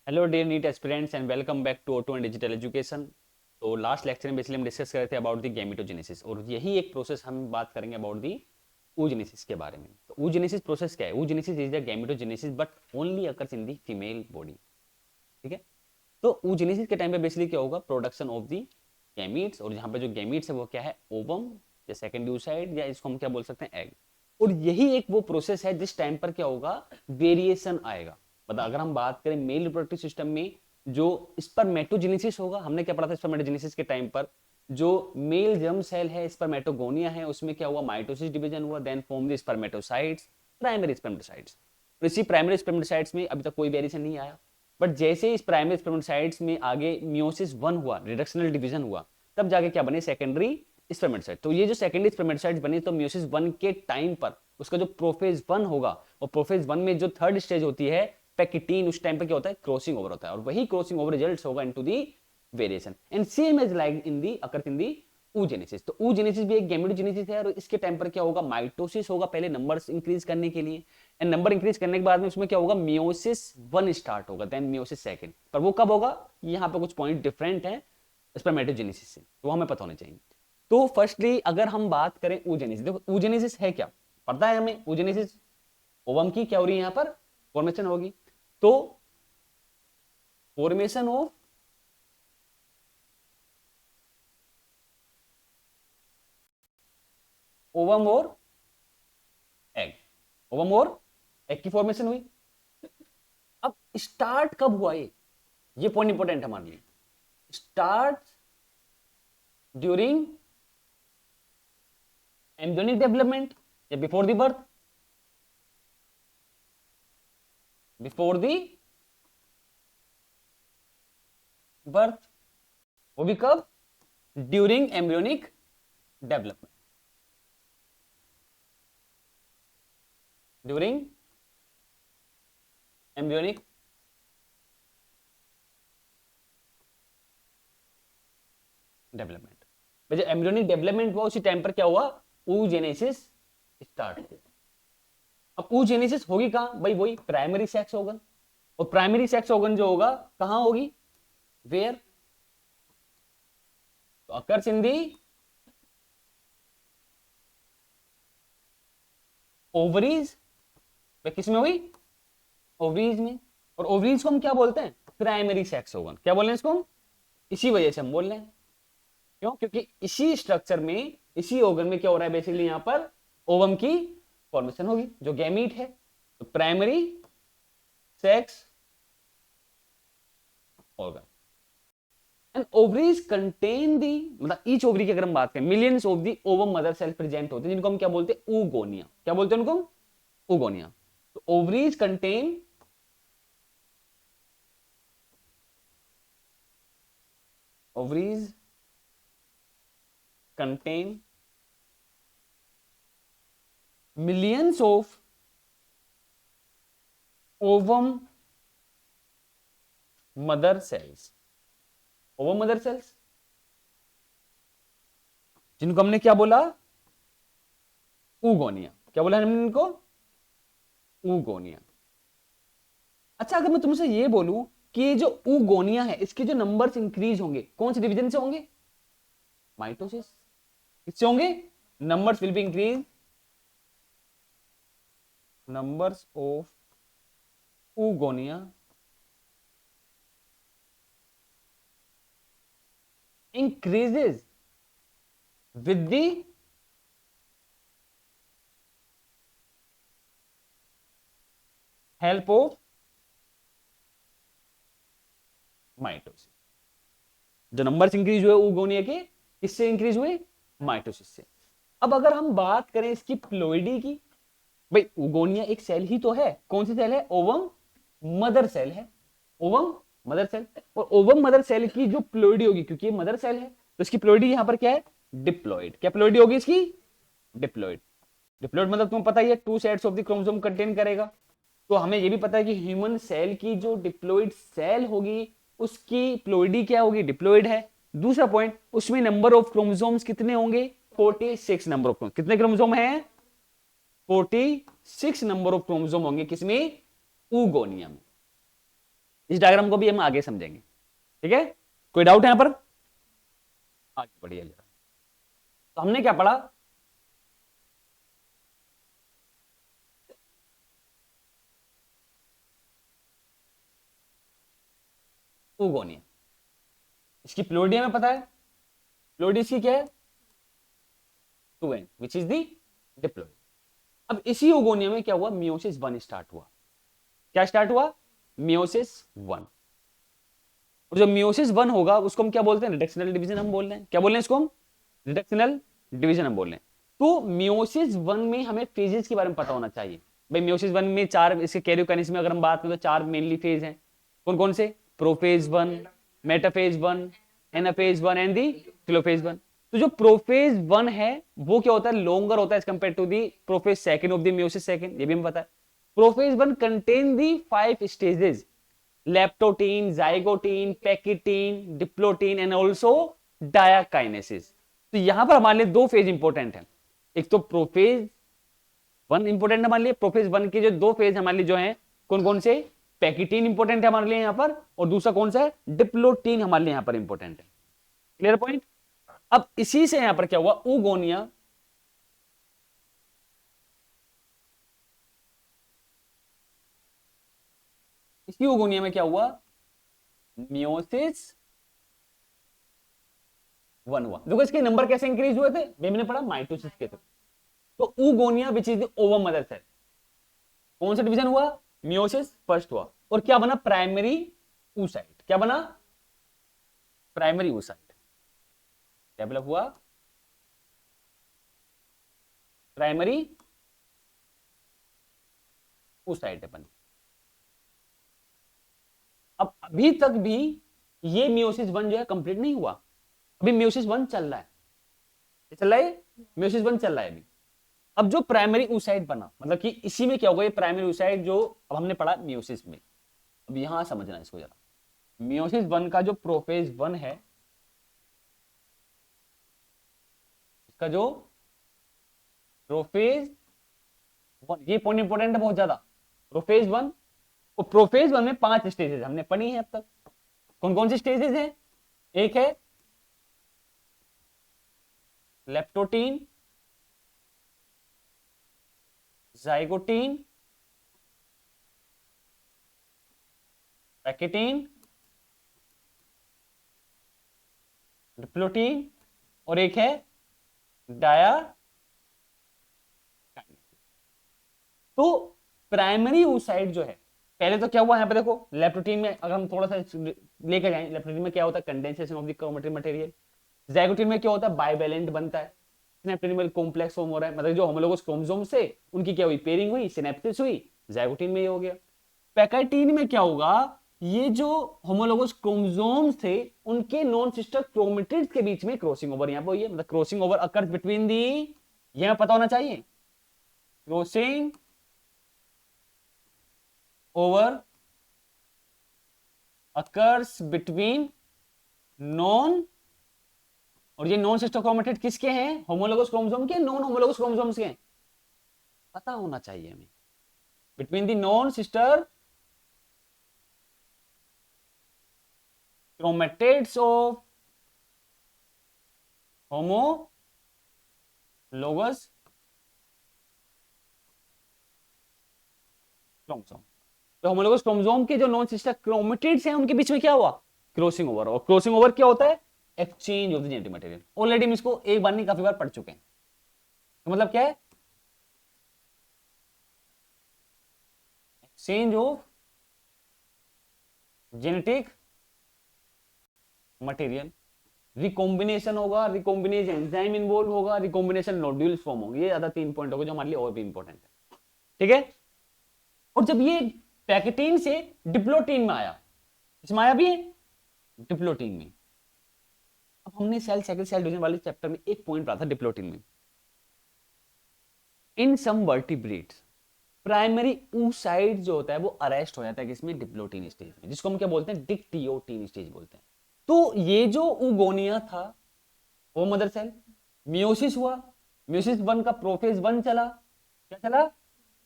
Hello dear NEET aspirants and welcome back to auto and digital education. तो last lecture में basically हम discuss कर रहे थे अबाउट द गैमेटोजेनेसिस और यही एक प्रोसेस हम बात करेंगे अबाउट दी oogenesis के बारे में। तो oogenesis प्रोसेस क्या है? oogenesis is the gametogenesis but only occurs in the female body. ठीक है। तो oogenesis के टाइम पे बेसिकली क्या होगा? प्रोडक्शन ऑफ द गैमीट्स, और यहाँ पे जो गैमीट्स है वो क्या है? ओवम या सेकेंड oocyte, या इसको हम क्या बोल सकते हैं? एग। और यही एक वो प्रोसेस है जिस टाइम पर क्या होगा? वेरिएशन आएगा। मतलब अगर हम बात करें मेल रिप्रोडक्टिव सिस्टम में जो स्पर्मेटोजेनेसिस होगा, हमने क्या पढ़ा था स्पर्मेटोजेनेसिस के टाइम पर? जो मेल जर्म सेल है, स्पर्मेटोगोनिया है, उसमें क्या हुआ? माइटोसिस डिवीजन हुआ, then form the spermatocytes, primary spermatocytes. और इसी प्राइमरी स्पर्मेटोसाइट्स में अभी तक कोई वेरिएशन नहीं आया। बट जैसे इस प्राइमरी स्पर्मेटोसाइट्स में आगे मियोसिस 1 हुआ, रिडक्शनल डिवीजन हुआ, तब जाके क्या बने? Secondary spermatocyte. तो ये जो सेकेंडरी स्पर्मेटोसाइट्स बने, तो मियोसिस 1 के टाइम पर उसका जो प्रोफेज 1 होगा, और प्रोफेज 1 में जो थर्ड स्टेज होती है पैकिटीन, उस टाइम पे क्या होता है? क्रॉसिंग ओवर होता है, और वही क्रॉसिंग ओवर रिजल्ट्स होगा into the variation and same as like in the occurs in the oogenesis। तो oogenesis भी एक गैमेटोजेनेसिस है, और इसके टाइम पर क्या होगा? माइटोसिस होगा पहले नंबर्स इंक्रीज करने के लिए, एंड नंबर इंक्रीज करने के बाद में उसमें क्या होगा? मियोसिस 1 स्टार्ट होगा, देन मियोसिस 2। पर वो कब होगा? यहाँ पे कुछ पॉइंट डिफरेंट है स्पर्मेटोजेनेसिस से, तो हमें पता होना चाहिए। तो फर्स्टली अगर हम बात करें oogenesis, देखो oogenesis है क्या? पता है हमें oogenesis ओवम की क्या हो रही है? यहाँ पर फॉर्मेशन होगी। तो फॉर्मेशन ऑफ ओवम और एग, ओवम और एग की फॉर्मेशन हुई। अब स्टार्ट कब हुआ? ये पॉइंट इंपॉर्टेंट है हमारे लिए। स्टार्ट ड्यूरिंग एम्ब्रियोनिक डेवलपमेंट या before the birth? Before the birth. वो भी कब? During embryonic development, during embryonic development. जब एम्ब्रियोनिक डेवलपमेंट हुआ उसी टाइम पर क्या हुआ? oogenesis स्टार्ट हुआ। अब oogenesis होगी कहां भाई? वही प्राइमरी सेक्स ऑर्गन, और प्राइमरी सेक्स ऑर्गन जो होगा कहां होगी? वेयर? तो अकर्स इन दी ओवरीज। किस में हुई? ओवरीज में। और ओवरीज को हम क्या बोलते हैं? Primary sex organ. क्या बोल रहे हैं इसको हम? इसी वजह से हम बोल रहे हैं। क्यों? क्योंकि इसी स्ट्रक्चर में, इसी ऑर्गन में क्या हो रहा है? बेसिकली यहां पर ओवम की फॉर्मेशन होगी जो गैमीट है। तो primary sex organ and ovaries contain the, मतलब ईच ओवरी की अगर हम बात करें, millions of the ovum mother cell present होते हैं, जिनको हम क्या बोलते हैं? ऊगोनिया। क्या बोलते हैं उनको? ऊगोनिया। तो ovaries contain ovaries contain millions of ovum mother cells, ovum mother cells, जिनको हमने क्या बोला? ऊगोनिया। क्या बोला हमने इनको? ऊगोनिया। अच्छा, अगर मैं तुमसे ये बोलूं कि ये जो ऊगोनिया है, इसके जो नंबर्स इंक्रीज होंगे कौन से डिवीजन से होंगे? माइटोसिस। किससे होंगे? Numbers will be increase, numbers of oogonia increases with the help of mitosis. जो नंबर्स इंक्रीज हुए oogonia के, किससे इंक्रीज हुए? माइटोसिस से। अब अगर हम बात करें इसकी प्लोइडी की, भाई oogonia एक सेल ही तो है। कौन सी सेल है? ओवम मदर सेल है। Ovum mother cell. और ओवम मदर सेल की जो प्लोइडी होगी, क्योंकि ये मदर सेल है, तो इसकी प्लोइडी यहां पर क्या है? डिप्लॉइड। क्या प्लोइडी होगी इसकी? डिप्लॉइड। डिप्लॉइड मतलब तुम्हें पता ही है, 2 sets of the chromosome contain करेगा। तो हमें यह भी पता है कि ह्यूमन सेल की जो डिप्लॉइड सेल होगी, उसकी प्लोइडी क्या होगी? डिप्लॉइड है। दूसरा पॉइंट, उसमें नंबर ऑफ क्रोमोसोम्स कितने होंगे? 46 नंबर ऑफ क्रोमोसोम। कितने क्रोमोसोम है? 46 नंबर ऑफ क्रोमोसोम होंगे किसमें? ऊगोनिया में। इस डायग्राम को भी हम आगे समझेंगे, ठीक है। कोई डाउट है यहां पर? आगे बढ़िए जरा। तो हमने क्या पढ़ा? ऊगोनिया। इसकी प्लोडियम में पता है, प्लोडी इसकी क्या है? 2n which is the diploid. अब इसी ओगोनिया में क्या हुआ? मियोसिस 1 स्टार्ट हुआ। क्या स्टार्ट हुआ? मियोसिस 1। और जो मियोसिस 1 होगा उसको हम क्या बोलते हैं? रिडक्शनल डिवीजन हम बोल रहे हैं। क्या बोल रहे हैं इसको हम? रिडक्शनल डिवीजन हम बोल रहे हैं। तो मियोसिस 1 में हमें फेजेस के बारे में पता होना चाहिए। भाई मियोसिस 1 में 4, इसके कैरियोकाइनेसिस में अगर हम बात करें तो 4 मेनली फेज हैं। कौन कौन से? Prophase 1, metaphase 1, anaphase 1 and the telophase 1। तो जो प्रोफेज 1 है वो क्या होता है? लॉन्गर होता है as compared to the prophase second of the meiosis second, ये भी हमें पता है। Prophase 1 contain the 5 stages: leptotene, zygotene, pachytene, diplotene and also diakinesis. तो यहां पर हमारे लिए 2 फेज इंपॉर्टेंट है। एक तो प्रोफेज 1 इंपॉर्टेंट है हमारे लिए। प्रोफेज 1 के जो 2 फेज हमारे लिए जो है कौन कौन से? पैकिटीन इंपॉर्टेंट है हमारे लिए यहां पर, और दूसरा कौन सा है? डिप्लोटीन हमारे लिए यहां पर इंपॉर्टेंट है। Clear point? अब इसी से यहां पर क्या हुआ? ऊगोनिया इसी ऊगोनिया में क्या हुआ? मियोसिस 1 हुआ। देखो इसके नंबर कैसे इंक्रीज हुए थे, मैंने पढ़ा माइटोसिस के थे। तो oogonia which is the ovum mother cell, कौन सा डिवीजन हुआ? मियोसिस फर्स्ट हुआ। और क्या बना? Primary oocyte। क्या बना? प्राइमरी oocyte डेवलप हुआ। प्राइमरी oocyte बनी। अब अभी तक भी ये मियोसिस 1 जो है कंप्लीट नहीं हुआ। अभी मियोसिस 1 चल रहा है। चल रहा है, मियोसिस 1 चल रहा है अभी। अब जो प्राइमरी oocyte बना, मतलब कि इसी में क्या होगा? ये प्राइमरी oocyte जो अब हमने पढ़ा मियोसिस में, अब यहां समझना इसको जरा। मियोसिस 1 का जो प्रोफेज 1 है, इसका जो प्रोफेज 1, ये पॉइंट इंपॉर्टेंट है बहुत ज्यादा। प्रोफेज 1, और प्रोफेज 1 में 5 स्टेजेस हमने पढ़ी है अब तक। कौन कौन सी स्टेजेस है? एक है लेप्टोटीन, जाइगोटीन, पैकेटीन, डिप्लोटीन, और एक है डाया। तो प्राइमरी oocyte जो है, पहले तो क्या हुआ यहां पे देखो, लेप्टोटीन में अगर हम थोड़ा सा लेकर जाएं, लेप्टोटीन में क्या होता है? Condensation of the chromatic material. Zygotene में क्या होता है? बाइवेलेंट बनता है। सिनेप्टिन में कॉम्प्लेक्स फॉर्म हो रहा है, मतलब जो होमोलोगस क्रोमोसोम से उनकी क्या हुई? पेयरिंग हुई, सिनेप्सिस हुई, जाइगोटीन में ये हो गया। पैकेटीन में क्या होगा? ये जो होमोलोगस क्रोमोसोम्स थे उनके नॉन सिस्टर क्रोमेटिड्स के बीच में क्रॉसिंग ओवर यहां पे हुई है, मतलब crossing over occurs between the, यह पता होना चाहिए, crossing over occurs between non, और ये नॉन सिस्टर क्रोमेटिड किसके हैं? होमोलोगस क्रोमोसोम के, नॉन होमोलोगस क्रोमोसोम्स के? पता होना चाहिए हमें। Between the non sister chromatids of homologous chromosome. तो होमोलोगस क्रोमोसोम के जो नॉन सिस्टर क्रोमेटिड्स हैं उनके बीच में क्या हुआ? Crossing over. और क्रॉसिंग ओवर क्या होता है? Exchange of the genetic material. Already हम इसको एक बार नहीं काफी बार पढ़ चुके हैं। तो मतलब क्या है? Exchange of genetic material. Recombination होगा, रिकॉम्बिनेशन एंजाइम इन्वॉल्व होगा, रिकॉम्बिनेशन नोड्यूल्स फॉर्म होंगे। ये ज्यादा 3 पॉइंट होगा जो हमारे लिए और भी इंपॉर्टेंट है, ठीक है। और जब ये पैकेटीन से डिप्लोटीन में आया, इसमें आया भी है डिप्लोटीन में। अब हमने सेल साइकिल सेल डिवीजन वाले चैप्टर में एक पॉइंट पढ़ा था डिप्लोटीन में। इन सम वर्टिब्रेट्स प्राइमरी oocyte जो होता है वो अरेस्ट हो जाता है किसमें? डिप्लोटीन स्टेज में, जिसको हम क्या बोलते हैं? डिक्टियोटीन स्टेज बोलते हैं। तो ये जो ऊगोनिया था वो मदर सेल, मियोसिस हुआ, मियोसिस 1 का प्रोफेज 1 चला। क्या चला?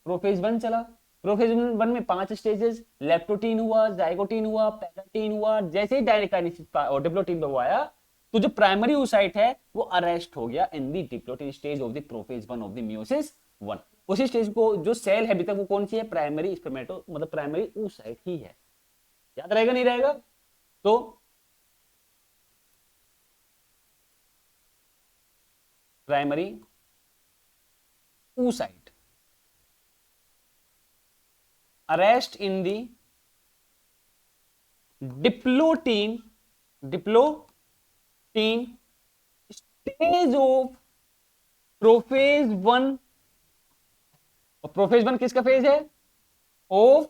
प्रोफेज 1 चला। प्रोफेज वन में 5 स्टेजेस, लेप्टोटीन हुआ, जाइगोटीन हुआ, पैराटीन हुआ, जैसे ही डायरेक्ट और डिप्लोटीन पे वो आया तो जो प्राइमरी oocyte है वो अरेस्ट हो गया in the diplotene stage of the prophase one of the meiosis one. उसी स्टेज को जो सेल है अभी तक वो कौन सी है, प्राइमरी स्पर्मेटो मतलब प्राइमरी oocyte ही है। याद रहेगा नहीं रहेगा? तो primary oocyte arrest in the diplotene stage of prophase one. और प्रोफेज वन किसका फेज है? Of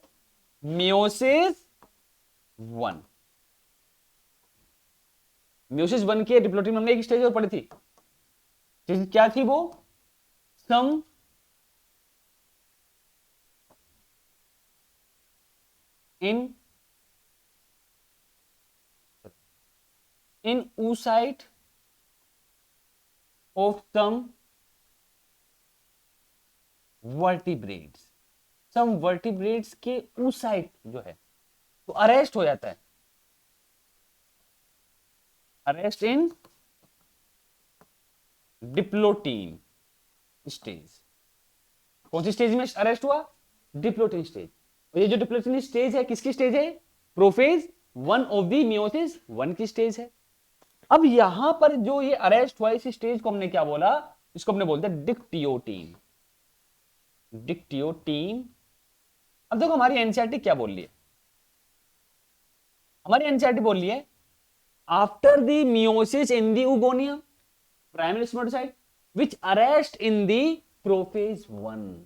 meiosis one. Meiosis one के डिप्लोटीन हमने एक स्टेज और पढ़ी थी, क्या थी वो? सम in oocyte of some vertebrates, some vertebrates के oocyte जो है तो अरेस्ट हो जाता है, अरेस्ट इन डिप्लोटीन स्टेज। कौन सी स्टेज में अरेस्ट हुआ? Diplotene stage. और ये जो डिप्लोटीन स्टेज है किसकी स्टेज है? Prophase one of the meiosis one की स्टेज है। अब यहां पर जो ये अरेस्ट हुआ इस स्टेज को हमने क्या बोला? इसको हमने बोलते हैं डिक्टियोटीन। डिक्टियोटीन। अब देखो हमारी एनसीईआरटी क्या बोल रही है? हमारी एनसीईआरटी बोल रही है after the meiosis in the oogonia primary spermatocyte which arrest in the prophase 1,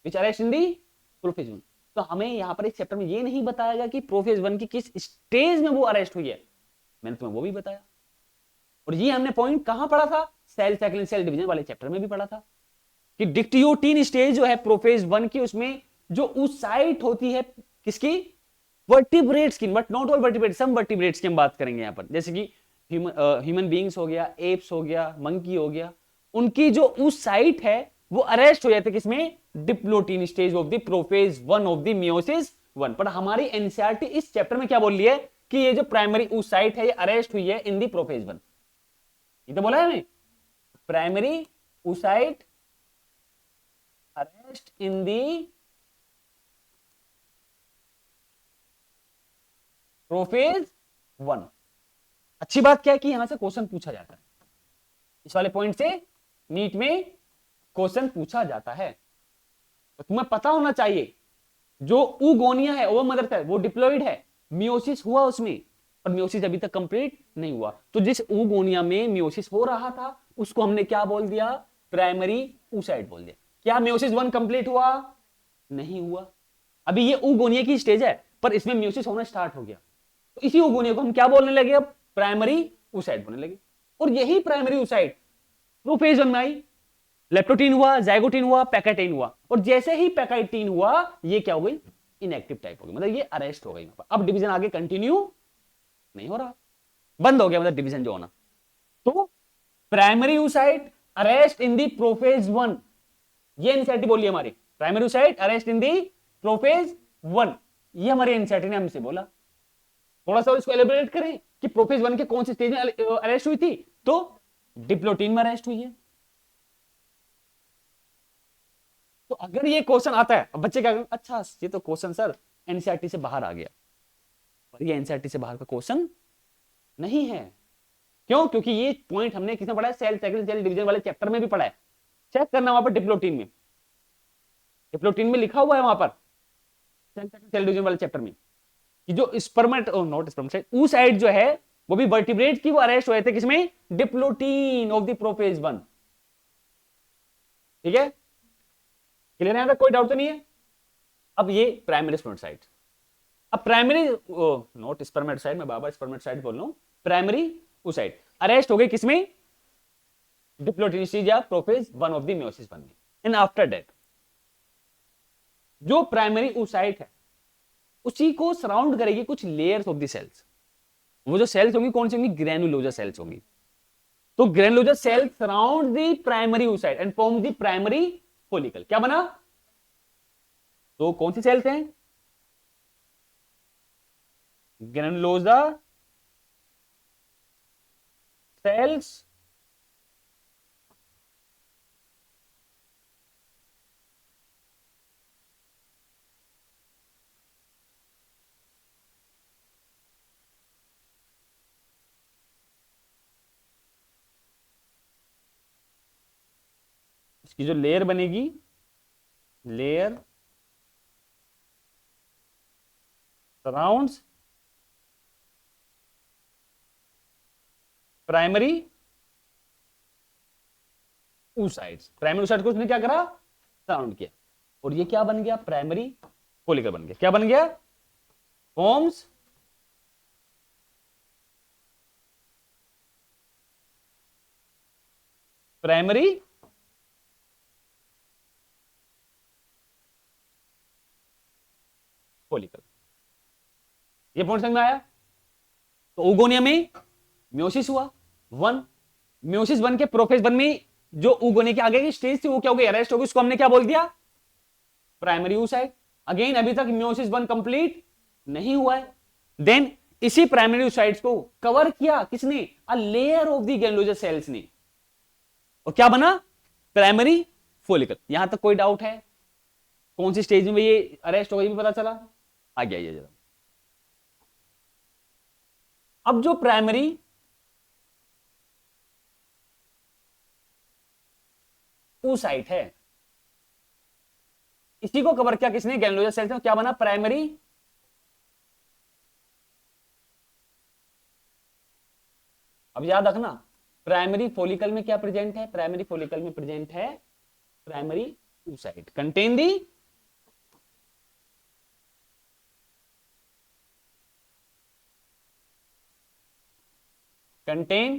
which arrest in the prophase 1। तो हमें यहां पर इस चैप्टर में ये नहीं बताया गया कि प्रोफेज 1 की किस स्टेज में वो अरेस्ट हुई है, मैंने तुम्हें वो भी बताया। और ये हमने पॉइंट कहां पढ़ा था? सेल साइकिल सेल डिवीजन वाले चैप्टर में भी पढ़ा था कि डिक्टियोटीन स्टेज जो है प्रोफेज 1 की, उसमें जो oocyte होती है किसकी? वर्टिब्रेट्स की, but not all vertebrate, some vertebrates की हम बात करेंगे यहां पर, जैसे कि ह्यूमन बींग्स हो गया, एप्स हो गया, मंकी हो गया, उनकी जो oocyte है वो अरेस्ट हो जाते किसमें? Diplotene stage of the prophase one of the meiosis one. पर हमारी एनसीईआरटी इस चैप्टर में क्या बोल रही है कि ये जो प्राइमरी oocyte है ये अरेस्ट हुई है इन द प्रोफेज वन। ये तो बोला है हमें, primary oocyte arrest in the prophase one. अच्छी बात क्या है कि यहां से क्वेश्चन पूछा जाता है, इस वाले पॉइंट से नीट में क्वेश्चन पूछा जाता है। तो तुम्हें पता होना चाहिए जो oogonia है वो मदर सेल वो डिप्लॉइड है, मियोसिस हुआ उसमें, पर मियोसिस अभी तक कंप्लीट नहीं हुआ। तो जिस oogonia में मियोसिस हो रहा था उसको हमने क्या बोल दिया? प्राइमरी oocyte बोल दिया। क्या मियोसिस वन कंप्लीट हुआ? नहीं हुआ। अभी ये oogonia की स्टेज है पर इसमें मियोसिस होना स्टार्ट हो गया, तो इसी oogonia को हम क्या बोलने लगे? अब प्राइमरी oocyte बोलने लगे। और यही प्राइमरी oocyte प्रोफेज वन में आई, लेप्टोटीन हुआ, जाइगोटीन हुआ, पैकाइटीन हुआ, और जैसे ही पैकाइटीन हुआ ये क्या हो गई? इनएक्टिव टाइप हो गई, मतलब ये अरेस्ट हो गई। अब डिवीजन आगे कंटिन्यू नहीं हो रहा, बंद हो गया मतलब डिवीजन जो होना। तो प्राइमरी oocyte अरेस्ट इन दी प्रोफेज वन, ये एनसीईआरटी बोली हमारी, प्राइमरी oocyte अरेस्ट इन दी प्रोफेज वन, ये हमारी एनसीईआरटी ने हमसे बोला। थोड़ा सा इसको एलिब्रेट करें कि प्रोफेज वन के कौन से स्टेज में अरेस्ट हुई थी? तो डिप्लोटीन में अरेस्ट हुई है। तो अगर ये क्वेश्चन आता है, अब बच्चे क्या करेंगे? अच्छा ये तो क्वेश्चन सर एनसीईआरटी से बाहर आ गया, पर ये एनसीईआरटी से बाहर का क्वेश्चन नहीं है। क्यों? क्योंकि ये पॉइंट हमने किसमें पढ़ा है? सेल साइकिल सेल डिवीजन वाले चैप्टर में भी पढ़ा है। चेक करना वहां पर डिप्लोटीन में, डिप्लोटीन में लिखा हुआ है वहां पर सेल साइकिल सेल डिवीजन वाले चैप्टर में कि जो स्पर्मेट नॉट स्पर्मेट oocyte जो है वो भी वर्टिब्रेट की वो अरेस्ट हुए थे किसमें? Diplotene of the prophase one. ठीक है, क्लियर है? कोई डाउट तो नहीं है? अब ये प्राइमरी स्पर्मेटोसाइट, अब प्राइमरी नॉट स्पर्मेटोसाइट, मैं बाबा स्पर्मेटोसाइट बोल रहा हूं, प्राइमरी oocyte अरेस्ट हो गई किसमें? डिप्लोटीन स्टेज या prophase one of the meiosis one में। एंड आफ्टर दैट जो प्राइमरी oocyte है उसी को सराउंड करेगी कुछ लेयर्स ऑफ द सेल्स। वो जो सेल्स होंगी कौन सी होंगी? ग्रेनुलोजा सेल्स होंगी। तो granulosa cell surround the primary oocyte and form the primary follicle. क्या बना? तो कौन सी सेल्स हैं? ग्रेनुलोजा सेल्स इसकी जो लेयर बनेगी, layer surrounds primary oocytes। Primary oocyte को उसने क्या करा? सराउंड किया, और ये क्या बन गया? प्राइमरी फॉलिकल बन गया। क्या बन गया? Forms primary follicle. ये पॉइंट समझ में आया? तो ओगोनिया में म्योसिस हुआ 1, म्योसिस 1 के प्रोफेज 1 में जो ओगोनिया के आगे की स्टेज थी वो क्या हो गई? अरेस्ट हो गई। उसको हमने क्या बोल दिया? Primary oocyte। अगेन अभी तक म्योसिस 1 कंप्लीट नहीं हुआ है। देन इसी प्राइमरी oocytes को कवर किया किसने? A layer of the granulosa cells ने, और क्या बना? Primary follicle. यहां तक कोई डाउट है? कौन सी स्टेज में ये अरेस्ट हो गई भी पता चला? आगे आइए जरा। अब जो प्राइमरी oocyte है, इसी को कवर किया किसने? ग्रेनुलोजा सेल्स में। क्या बना? प्राइमरी अब याद रखना, प्राइमरी फॉलिकल में क्या प्रेजेंट है? प्राइमरी फॉलिकल में प्रेजेंट है primary oocyte contain the contain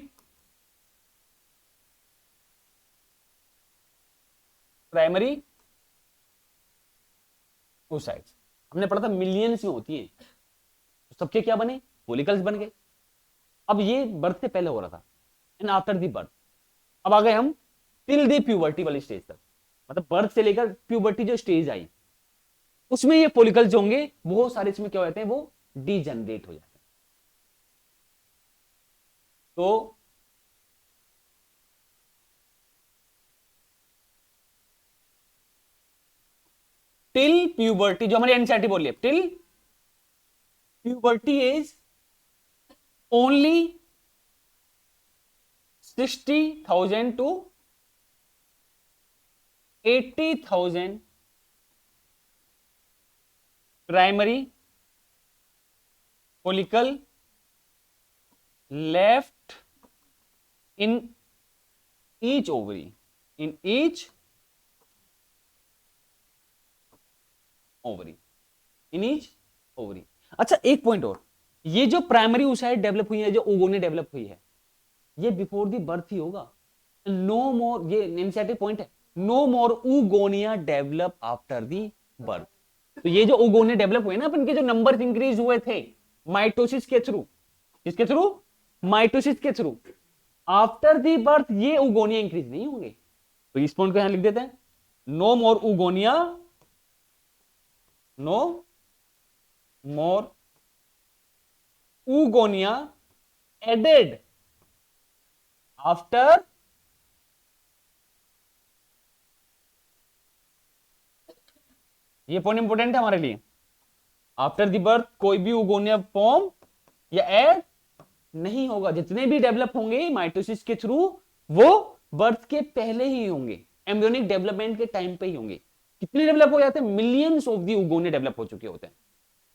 primary oocytes। हमने पढ़ा था मिलियंस में होती है, तो सबके क्या बने? फॉलिकल्स बन गए। अब ये बर्थ से पहले हो रहा था, एंड आफ्टर दी बर्थ अब आ गए हम टिल दी प्यूबर्टी वाली स्टेज तक। मतलब बर्थ से लेकर प्यूबर्टी जो स्टेज आई, उसमें ये फॉलिकल्स जो होंगे बहुत सारे इसमें क्या हो जाते हैं? वो डीजनरेट हो जाते हैं। तो टिल प्यूबर्टी, जो हमारी एनसीईआरटी बोल रही है, till puberty as only 60,000 to 80,000 primary follicle left in each ovary, in each ovary, in each ovary. अच्छा एक पॉइंट और, ये जो प्राइमरी oocyte डेवलप हुई है, जो ओगोनी डेवलप हुई है, ये बिफोर दी बर्थ ही होगा। नो मोर, ये एनसीईआरटी पॉइंट है, no more oogonia develop after the birth. तो ये जो oogonia डेवलप हुए ना, अपन के जो नंबर इंक्रीज हुए थे माइटोसिस के थ्रू, किसके थ्रू? माइटोसिस के थ्रू। आफ्टर दी बर्थ ये oogonia इंक्रीज नहीं होंगे। तो इस पॉइंट को यहां लिख देते हैं, no more oogonia, no more oogonia added after ये पॉइंट इंपोर्टेंट है हमारे लिए। आफ्टर द बर्थ कोई भी oogonia फॉर्म या ऐड नहीं होगा। जितने भी डेवलप होंगे माइटोसिस के थ्रू वो बर्थ के पहले ही होंगे, एम्ब्रियोनिक डेवलपमेंट के टाइम पे ही होंगे। कितने डेवलप हो जाते हैं? Millions of the oogonia develop हो चुके होते हैं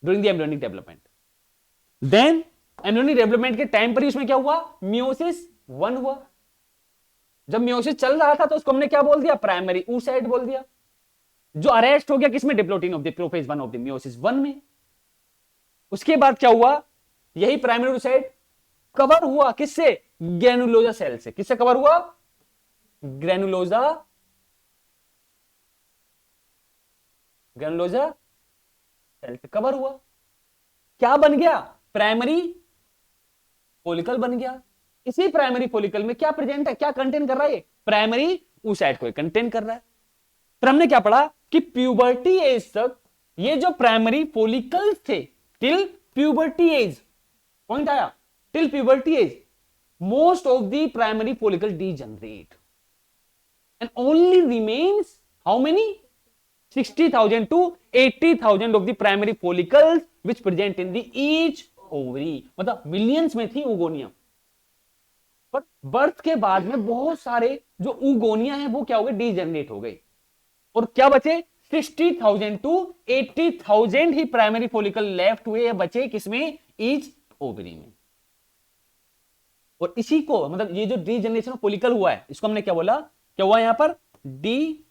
during the embryonic development. Then embryonic development के टाइम पर ही उसमें क्या हुआ? मियोसिस 1 हुआ। जब मियोसिस चल रहा था तो उसको हमने क्या बोल दिया? प्राइमरी oocyte बोल दिया, जो अरेस्ट हो गया किसमें? Diplotene of the prophase 1 of the meiosis 1 में। उसके बाद क्या हुआ? यही प्राइमरी oocyte कवर हुआ किससे? ग्रेनुलोजा सेल से। किससे कवर हुआ? ग्रेनुलोजा सेल से कवर हुआ। क्या बन गया? प्राइमरी फॉलिकल बन गया। इसी प्राइमरी फॉलिकल में क्या प्रेजेंट है? क्या कंटेन कर रहा है? प्राइमरी oocyte को कंटेन कर रहा है। फिर हमने क्या पढ़ा कि प्यूबर्टी एज तक ये जो प्राइमरी फोलिकल्स थे टिल प्यूबर्टी एज, पॉइंट आया, till puberty as most of the primary follicle degenerate and only remains how many 60,000 to 80,000 of the primary follicles which present in the each ovary, मतलब millions में थी उगोनिया, पर birth के बाद में बहुत सारे जो उगोनिया है वो क्या हो गए, डीजनरेट हो गए, और क्या बचे 60,000 टू 80,000 ही प्राइमरी फोलिकल लेफ्ट हुए या बचे किसमें, ईच ओवरी में। और इसी को मतलब ये जो डी जनरेशन फोलिकल हुआ है इसको हमने क्या बोला, क्या हुआ यहां पर, डी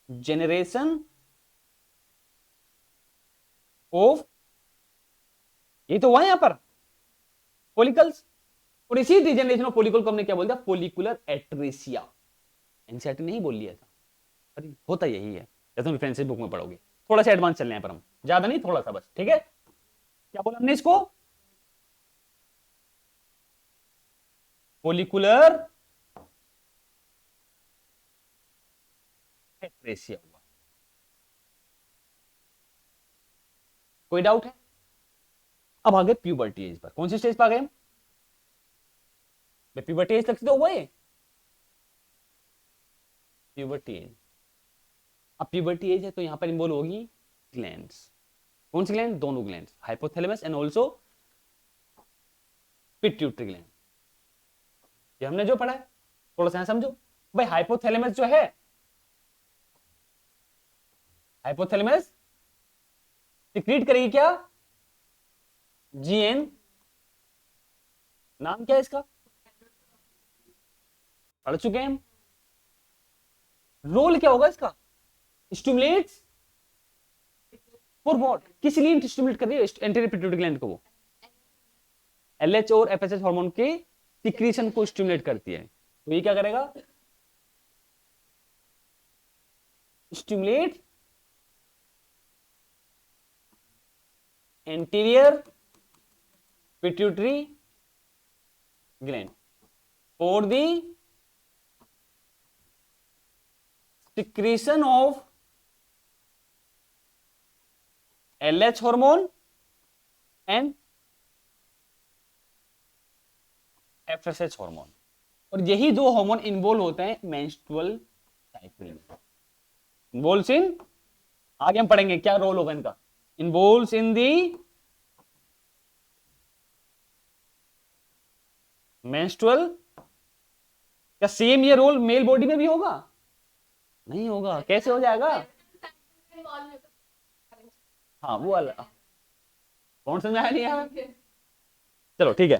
जेनरेशन ऑफ, ये तो हुआ यहां पर फोलिकल्स, और इसी डिजेनरेशन ऑफ फोलिकल को हमने क्या बोल दिया, फोलिकुलर एट्रेसिया। एनसीईआरटी नहीं बोल लिया था, अरे होता यही है, जैसे रेफरेंस बुक में पढ़ोगे। थोड़ा सा एडवांस चल रहे हैं पर हम, ज्यादा नहीं, थोड़ा सा बस, ठीक है। क्या बोला हमने इसको, फोलिकुलर एट्रेसिया हुआ। कोई डाउट है? अब आगे प्यूबर्टी एज पर, कौन सी स्टेज पर आ गए हम, प्यूबर्टी एज तक तो हुआ है, प्यूबर्टी एज। अब प्यूबर्टी एज है तो यहां पर इन्वॉल्व होगी ग्लैंड्स, कौन सी ग्लैंड, दोनों glands, hypothalamus and also pituitary gland. ये हमने जो पढ़ा है थोड़ा सा समझो भाई, हाइपोथैलेमस जो है, हाइपोथैलेमस सिक्रीट करेगी क्या, जीएन, नाम क्या है इसका, पढ़ चुके हैं हम। रोल क्या होगा इसका, स्टिमुलेट्स फॉर व्हाट, किस लिए स्टिमुलेट कर रही है एंटीरियर पिट्यूटरी ग्लैंड को, वो एलएच और एफएसएच हार्मोन के सिक्रीशन को स्टिमुलेट करती है, तो ये क्या करेगा, stimulate anterior pituitary gland for the secretion of LH hormone and FSH hormone, और यही दो हार्मोन इन्वॉल्व होते हैं मेंस्ट्रुअल साइकिल में, इन्वॉल्व्स इन, आगे हम पढ़ेंगे क्या रोल होगा इनका, इन्वॉल्व्स इन दी मेंस्ट्रुअल, क्या सेम ये रोल मेल बॉडी में भी होगा, नहीं होगा, कैसे हो जाएगा, हाँ वो वाला कौन समझाया नहीं है, चलो ठीक है।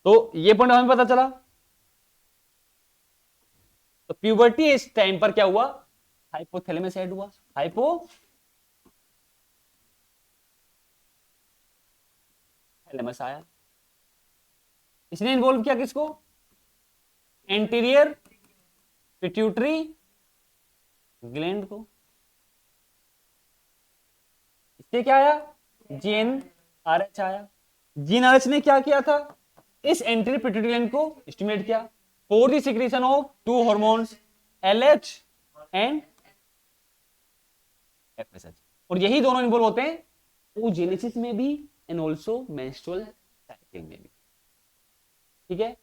तो ये पॉइंट हमें पता चला, तो प्यूबर्टी इस टाइम पर क्या हुआ, हाइपोथैलेमस ऐड हुआ, हाइपोथैलेमस आया, इसने इन्वॉल्व किया किसको, एंटीरियर पिट्यूटरी ग्लैंड को, इससे क्या आया, जीन आरएच आया, जीन आरएच ने क्या किया था, इस एंटीरियर पिट्यूटरी ग्लैंड को स्टिमुलेट किया for the secretion of to hormones LH and FSH, और यही दोनों इन्वॉल्व होते हैं oogenesis में भी एंड आल्सो मेंस्ट्रुअल साइकिल में भी, ठीक है।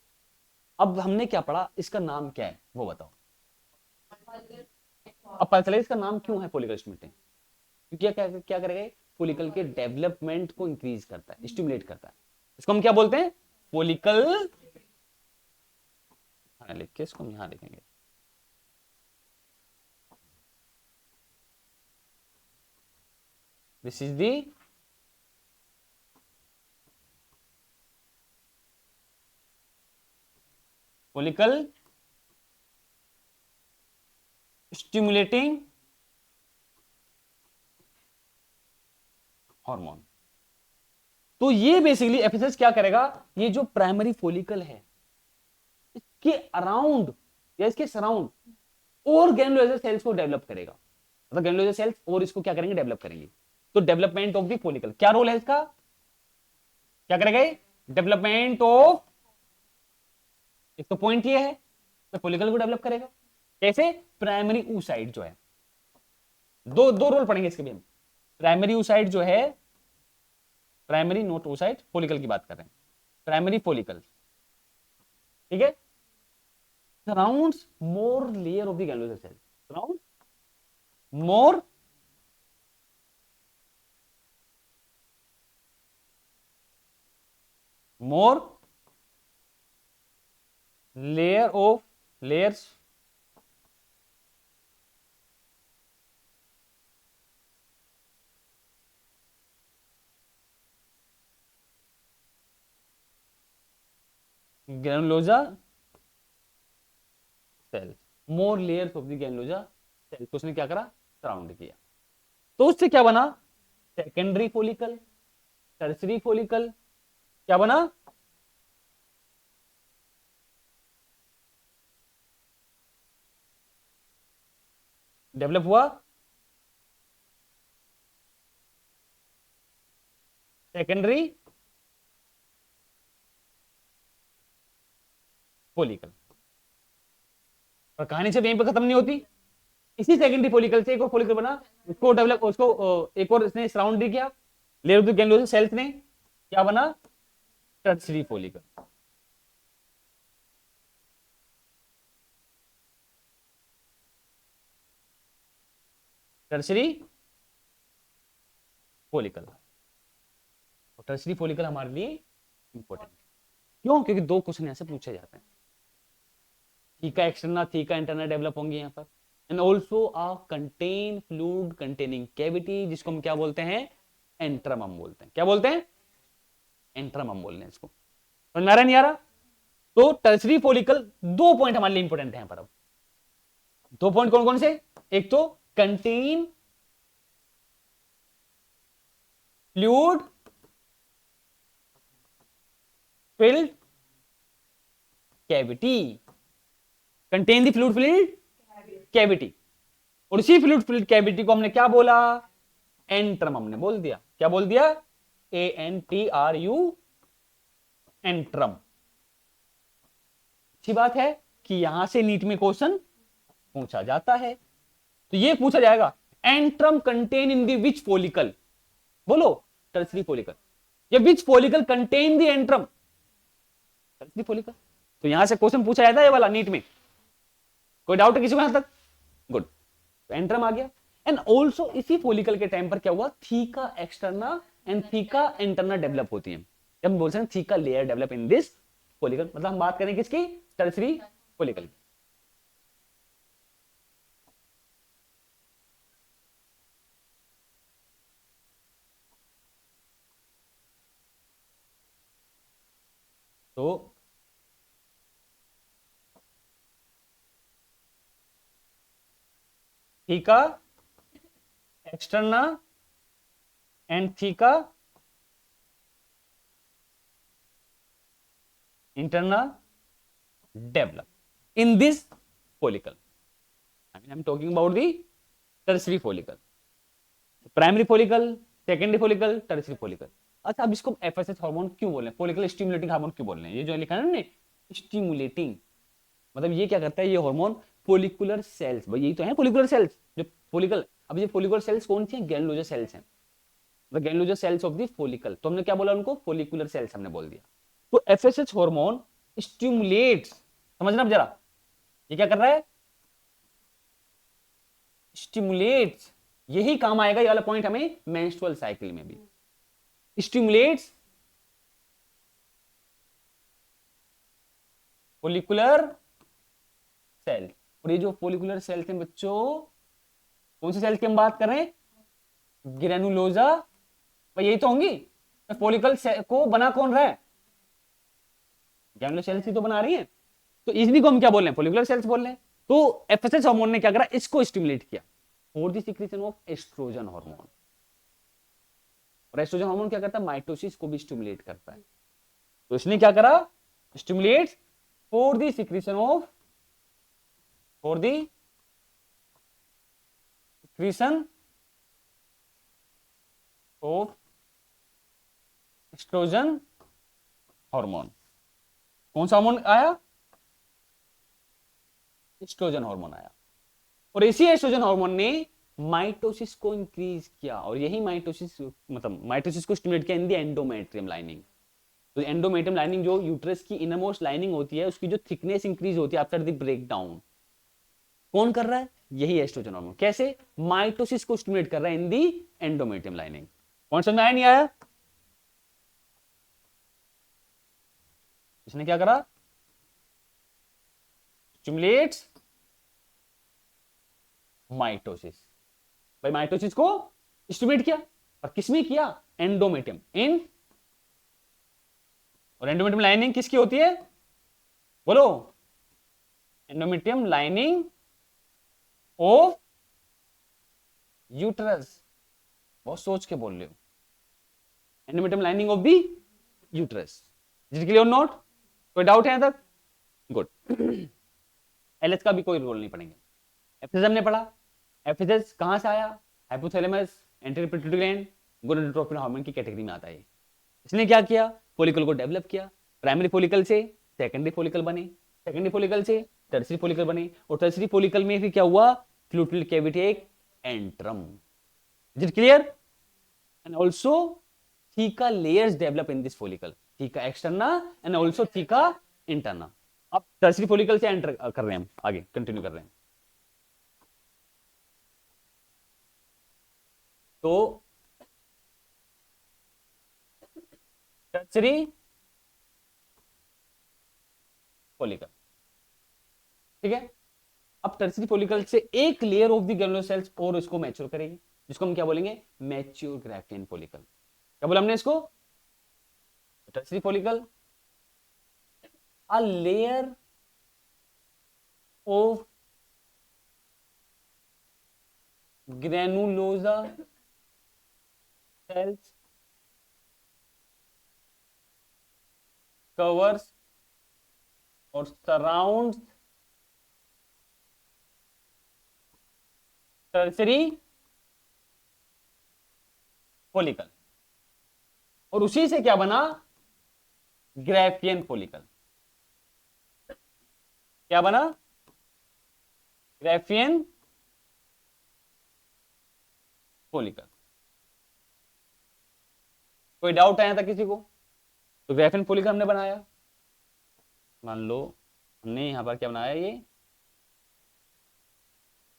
अब हमने क्या पढ़ा, इसका नाम क्या है वो बताओ, अब पता चला इसका नाम क्यों है फॉलिकल स्टिमुलेटिंग, क्योंकि क्या करेगा, फॉलिकल के डेवलपमेंट को इंक्रीज करता है, स्टिमुलेट करता है, इसको हम क्या बोलते हैं, फॉलिकल, लिख के इसको हम यहां लिखेंगे, this is the follicle stimulating hormone. तो ये बेसिकली एफएसएच क्या करेगा, ये जो प्राइमरी फॉलिकल है इसके अराउंड या इसके सराउंड और ग्रैन्युलोजर सेल्स को डेवलप करेगा, मतलब ग्रैन्युलोजर सेल्स और इसको क्या करेंगे, डेवलप करेंगे, तो डेवलपमेंट ऑफ द फॉलिकल, क्या रोल है इसका, क्या करेगा, डेवलपमेंट ऑफ, एक तो पॉइंट ये है तो फॉलिकल को डेवलप करेगा कैसे, प्राइमरी ऊसाइड जो है, दो दो रोल पढ़ेंगे इसके भी हम। प्राइमरी oocyte जो है, प्राइमरी नोट oocyte, फोलिकल की बात कर रहे हैं, प्राइमरी फोलिकल, ठीक है, surrounds more layer of the granular cell, surround more more layer of layers granulosa cell, more layers of the granulosa cell, तो उसने क्या करा, सराउंड किया, तो उससे क्या बना, सेकेंडरी फोलिकल, टर्सरी फोलिकल, क्या बना, डेवलप हुआ सेकेंडरी फोलिकल। और कहानी सिर्फ यहीं पर खत्म नहीं होती, इसी सेकेंडरी फोलिकल से एक और फोलिकल बना, उसको डेवलप, उसको एक और इसने सराउंड किया, layer of the granulosa cells ने, क्या बना, tertiary follicle. Tertiary follicle, tertiary follicle हमारे लिए इंपॉर्टेंट, क्यों, क्योंकि दो क्वेश्चन यहां से पूछे जाते हैं, theca externa, theca interna develop होंगे यहाँ पर, and also a contain fluid containing cavity, जिसको हम क्या बोलते हैं, एंट्रम हम बोलते हैं, क्या बोलते हैं, एंट्रम हम बोल रहे हैं इसको, समझ में आ रहा है नहीं आ रहा। तो टर्सरी फोलिकल, दो पॉइंट हमारे लिए इंपॉर्टेंट है यहाँ पर, अब दो पॉइंट कौन कौन से, एक तो contain fluid filled cavity, contain the fluid filled cavity, और उसी फ्लूइड फिल्ड कैविटी को हमने क्या बोला, एंट्रम हमने बोल दिया, क्या बोल दिया, ANTRU, एंट्रम। अच्छी बात है कि यहां से नीट में क्वेश्चन पूछा जाता है, तो ये पूछा जाएगा, antrum contain in the which follicle, बोलो, टर्सरी फोलिकल, या which follicle contain the antrum, tertiary follicle, तो यहां से क्वेश्चन पूछा जाता है ये वाला नीट में, कोई डाउट है किसी को यहां तक, गुड, एंट्रम आ गया। एंड ऑल्सो इसी फोलिकल के टाइम पर क्या हुआ, theca externa and theca interna develop होती है, जब हम बोलते हैं theca layer develop in this follicle, मतलब हम बात करें किसकी, टर्सरी फोलिकल की। तो theca externa and theca interna develop in this follicle, I am talking about the tertiary follicle, primary follicle, secondary follicle, tertiary follicle. अच्छा, अब इसको एफएसएच हार्मोन क्यों बोल रहे हैं, फोलिकल स्टिमुलेटिंग हार्मोन क्यों बोल रहे हैं, ये जो लिखा है ना, स्टिमुलेटिंग, मतलब ये क्या करता है, ये हार्मोन फोलिकुलर सेल्स, भाई यही तो है फोलिकुलर सेल्स, जो फोलिकल, अब ये फोलिकुलर सेल्स कौन सी हैं, ग्रैनुलोसा सेल्स हैं, the granulosa cells of the follicle, तो हमने क्या बोला उनको, फोलिकुलर सेल्स हमने बोल दिया। तो एफएसएच हार्मोन स्टिमुलेट्स, समझना अब जरा, ये क्या कर रहा है, स्टिमुलेट्स, यही काम आएगा ये वाला पॉइंट हमें मेंस्ट्रुअल साइकिल में भी, स्टिमुलेट्स फोलिकुलर सेल, और ये जो फोलिकुलर सेल्स हैं बच्चों, कौन सी सेल्स की हम बात कर रहे हैं, ग्रैनुलोसा, भाई यही तो होंगी, फोलिकल को बना कौन रहा है, ग्रैनुलोसा सेल्स ही तो बना रही है, तो इसी को हम क्या बोल रहे हैं, फोलिकुलर सेल्स बोल रहे हैं। तो एफएसएच हार्मोन ने क्या करा, इसको स्टिमुलेट किया for the secretion of oestrogen hormone, और एस्ट्रोजन हार्मोन क्या करता है, माइटोसिस को भी स्टिमुलेट करता है, तो इसने क्या करा, stimulate for the secretion of, for the secretion of oestrogen hormone, कौन सा हार्मोन आया, एस्ट्रोजन हार्मोन आया, और इसी एस्ट्रोजन हार्मोन ने माइटोसिस को इंक्रीज किया, और यही माइटोसिस मतलब माइटोसिस को स्टिमुलेट किया इन द एंडोमेट्रियम लाइनिंग। तो एंडोमेट्रियम लाइनिंग जो यूट्रस की इनरमोस्ट लाइनिंग होती है, उसकी जो थिकनेस इंक्रीज होती है आफ्टर द ब्रेक डाउन, कौन कर रहा है? यही एस्ट्रोजन हार्मोन। कैसे? माइटोसिस को स्टिमुलेट कर रहा है इन दी एंडोमेट्रियम लाइनिंग। कौन समझ में आया, नहीं आया? इसने क्या करा? Stimulates mitosis. भाई माइटोसिस को स्टिमुलेट किया, और किसमें किया? एंडोमेट्रियम इन, और एंडोमेट्रियम लाइनिंग किसकी होती है? बोलो। Endometrium lining of uterus. बहुत सोच के बोल रहे हो। Endometrium lining of the uterus. Is it clear not? कोई डाउट है यहां तक? गुड। एलएच का भी कोई रोल नहीं पड़ेंगे। एफएसएस हमने पढ़ा। एफएसएस कहां से आया? Hypothalamus, anterior pituitary gland, gonadotropin hormone की कैटेगरी में आता है। इसने क्या किया? फॉलिकल को डेवलप किया। प्राइमरी फॉलिकल से सेकेंडरी फॉलिकल बने, सेकेंडरी फॉलिकल से टर्सरी फॉलिकल बने, और टर्सरी फॉलिकल में फिर क्या हुआ? फ्लूइड कैविटी एक antrum. Is it clear? And also theca layers develop in this follicle, theca externa and also theca interna. अब टर्सरी फॉलिकल से एंटर कर रहे हैं हम, आगे कंटिन्यू कर रहे हैं। तो टर्सरी फॉलिकल, ठीक है। अब टर्सरी फॉलिकल से एक layer of the granular cells और इसको मैच्योर करेगी, जिसको हम क्या बोलेंगे? Mature Graafian follicle. क्या बोला हमने इसको? Tertiary follicle, a layer of granulosa cells covers or surrounds tertiary follicle, और उसी से क्या बना? Graafian follicle. क्या बना? Graafian follicle. कोई डाउट आया था किसी को? तो ग्राफियन फॉलिकल हमने बनाया, मान लो हमने यहां पर क्या बनाया? ये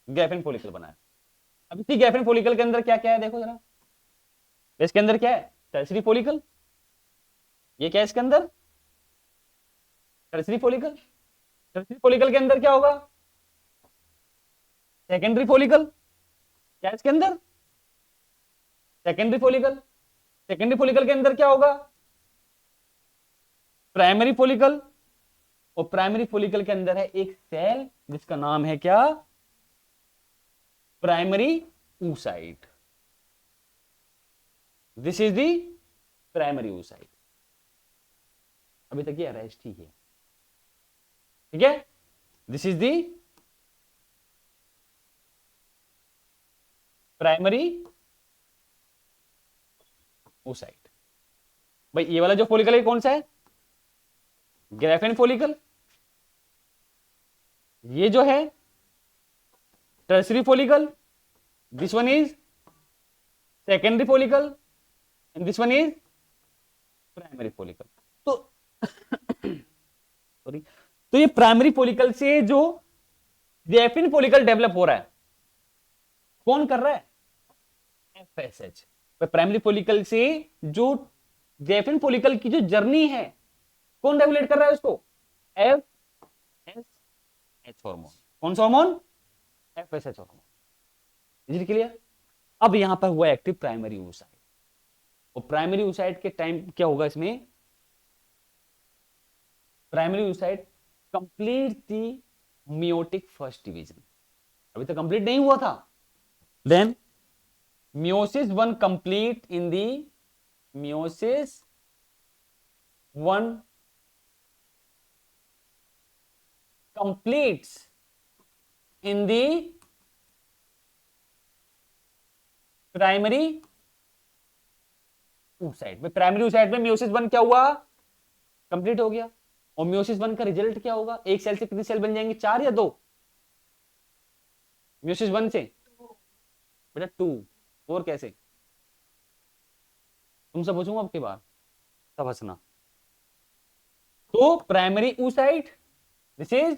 ग्राफियन फॉलिकल बनाया। अब इसी ग्राफियन फॉलिकल के अंदर क्या क्या है देखो जरा। इसके अंदर क्या है? Tertiary follicle. ये क्या है इसके अंदर? Tertiary follicle. टर्सरी फॉलिकल के अंदर क्या होगा? Secondary follicle. क्या है इसके अंदर? Secondary follicle. सेकेंडरी फॉलिकल के अंदर क्या होगा? Primary follicle. और प्राइमरी फॉलिकल के अंदर है एक सेल जिसका नाम है क्या? Primary oocyte। This is the primary oocyte। अभी तक ये अरेस्ट ही है, ठीक है। This is the primary oocyte। भाई ये वाला जो फॉलिकल है कौन सा है? Graafian follicle. ये जो है tertiary follicle, this one is secondary follicle, and this one is primary follicle. तो सॉरी, तो ये प्राइमरी फॉलिकल से जो ग्राफियन फॉलिकल डेवलप हो रहा है, कौन कर रहा है? एफएसएच। प्राइमरी फॉलिकल से जो ग्राफियन फॉलिकल की जो जर्नी है, कौन रेगुलेट कर रहा है उसको? F S H hormone. कौन सा hormone? FSH hormone. Is it clear? अब यहां पर हुआ एक्टिव प्राइमरी oocyte, और प्राइमरी oocyte के टाइम क्या होगा इसमें? Primary oocyte complete the meiotic first division. अभी तक कंप्लीट नहीं हुआ था। Then meiosis 1 complete in the meiosis 1 completes in the primary oocyte। में प्राइमरी oocyte में meiosis 1 क्या हुआ? कंप्लीट हो गया। और meiosis 1 का रिजल्ट क्या होगा? एक सेल से कितनी सेल बन जाएंगे? 4 या 2? meiosis 1 से बेटा 2, 4 कैसे? तुमसे पूछूंगा अब की बार, तब हंसना। तो प्राइमरी oocyte, दिस इज,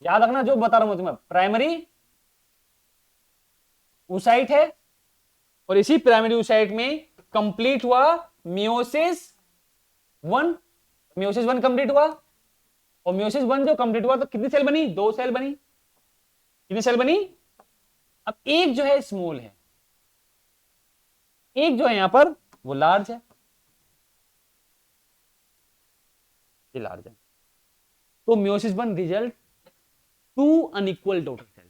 याद रखना जो बता रहा हूं तुम्हें, प्राइमरी oocyte है, और इसी प्राइमरी oocyte में कंप्लीट हुआ मियोसिस 1, मियोसिस 1 कंप्लीट हुआ, और मियोसिस 1 जो कंप्लीट हुआ तो कितनी सेल बनी? 2 सेल बनी। कितनी सेल बनी? अब एक जो है स्मॉल है, एक जो है यहां पर वो लार्ज है, ये लार्ज है। तो meiosis 1 result two unequal daughter cell,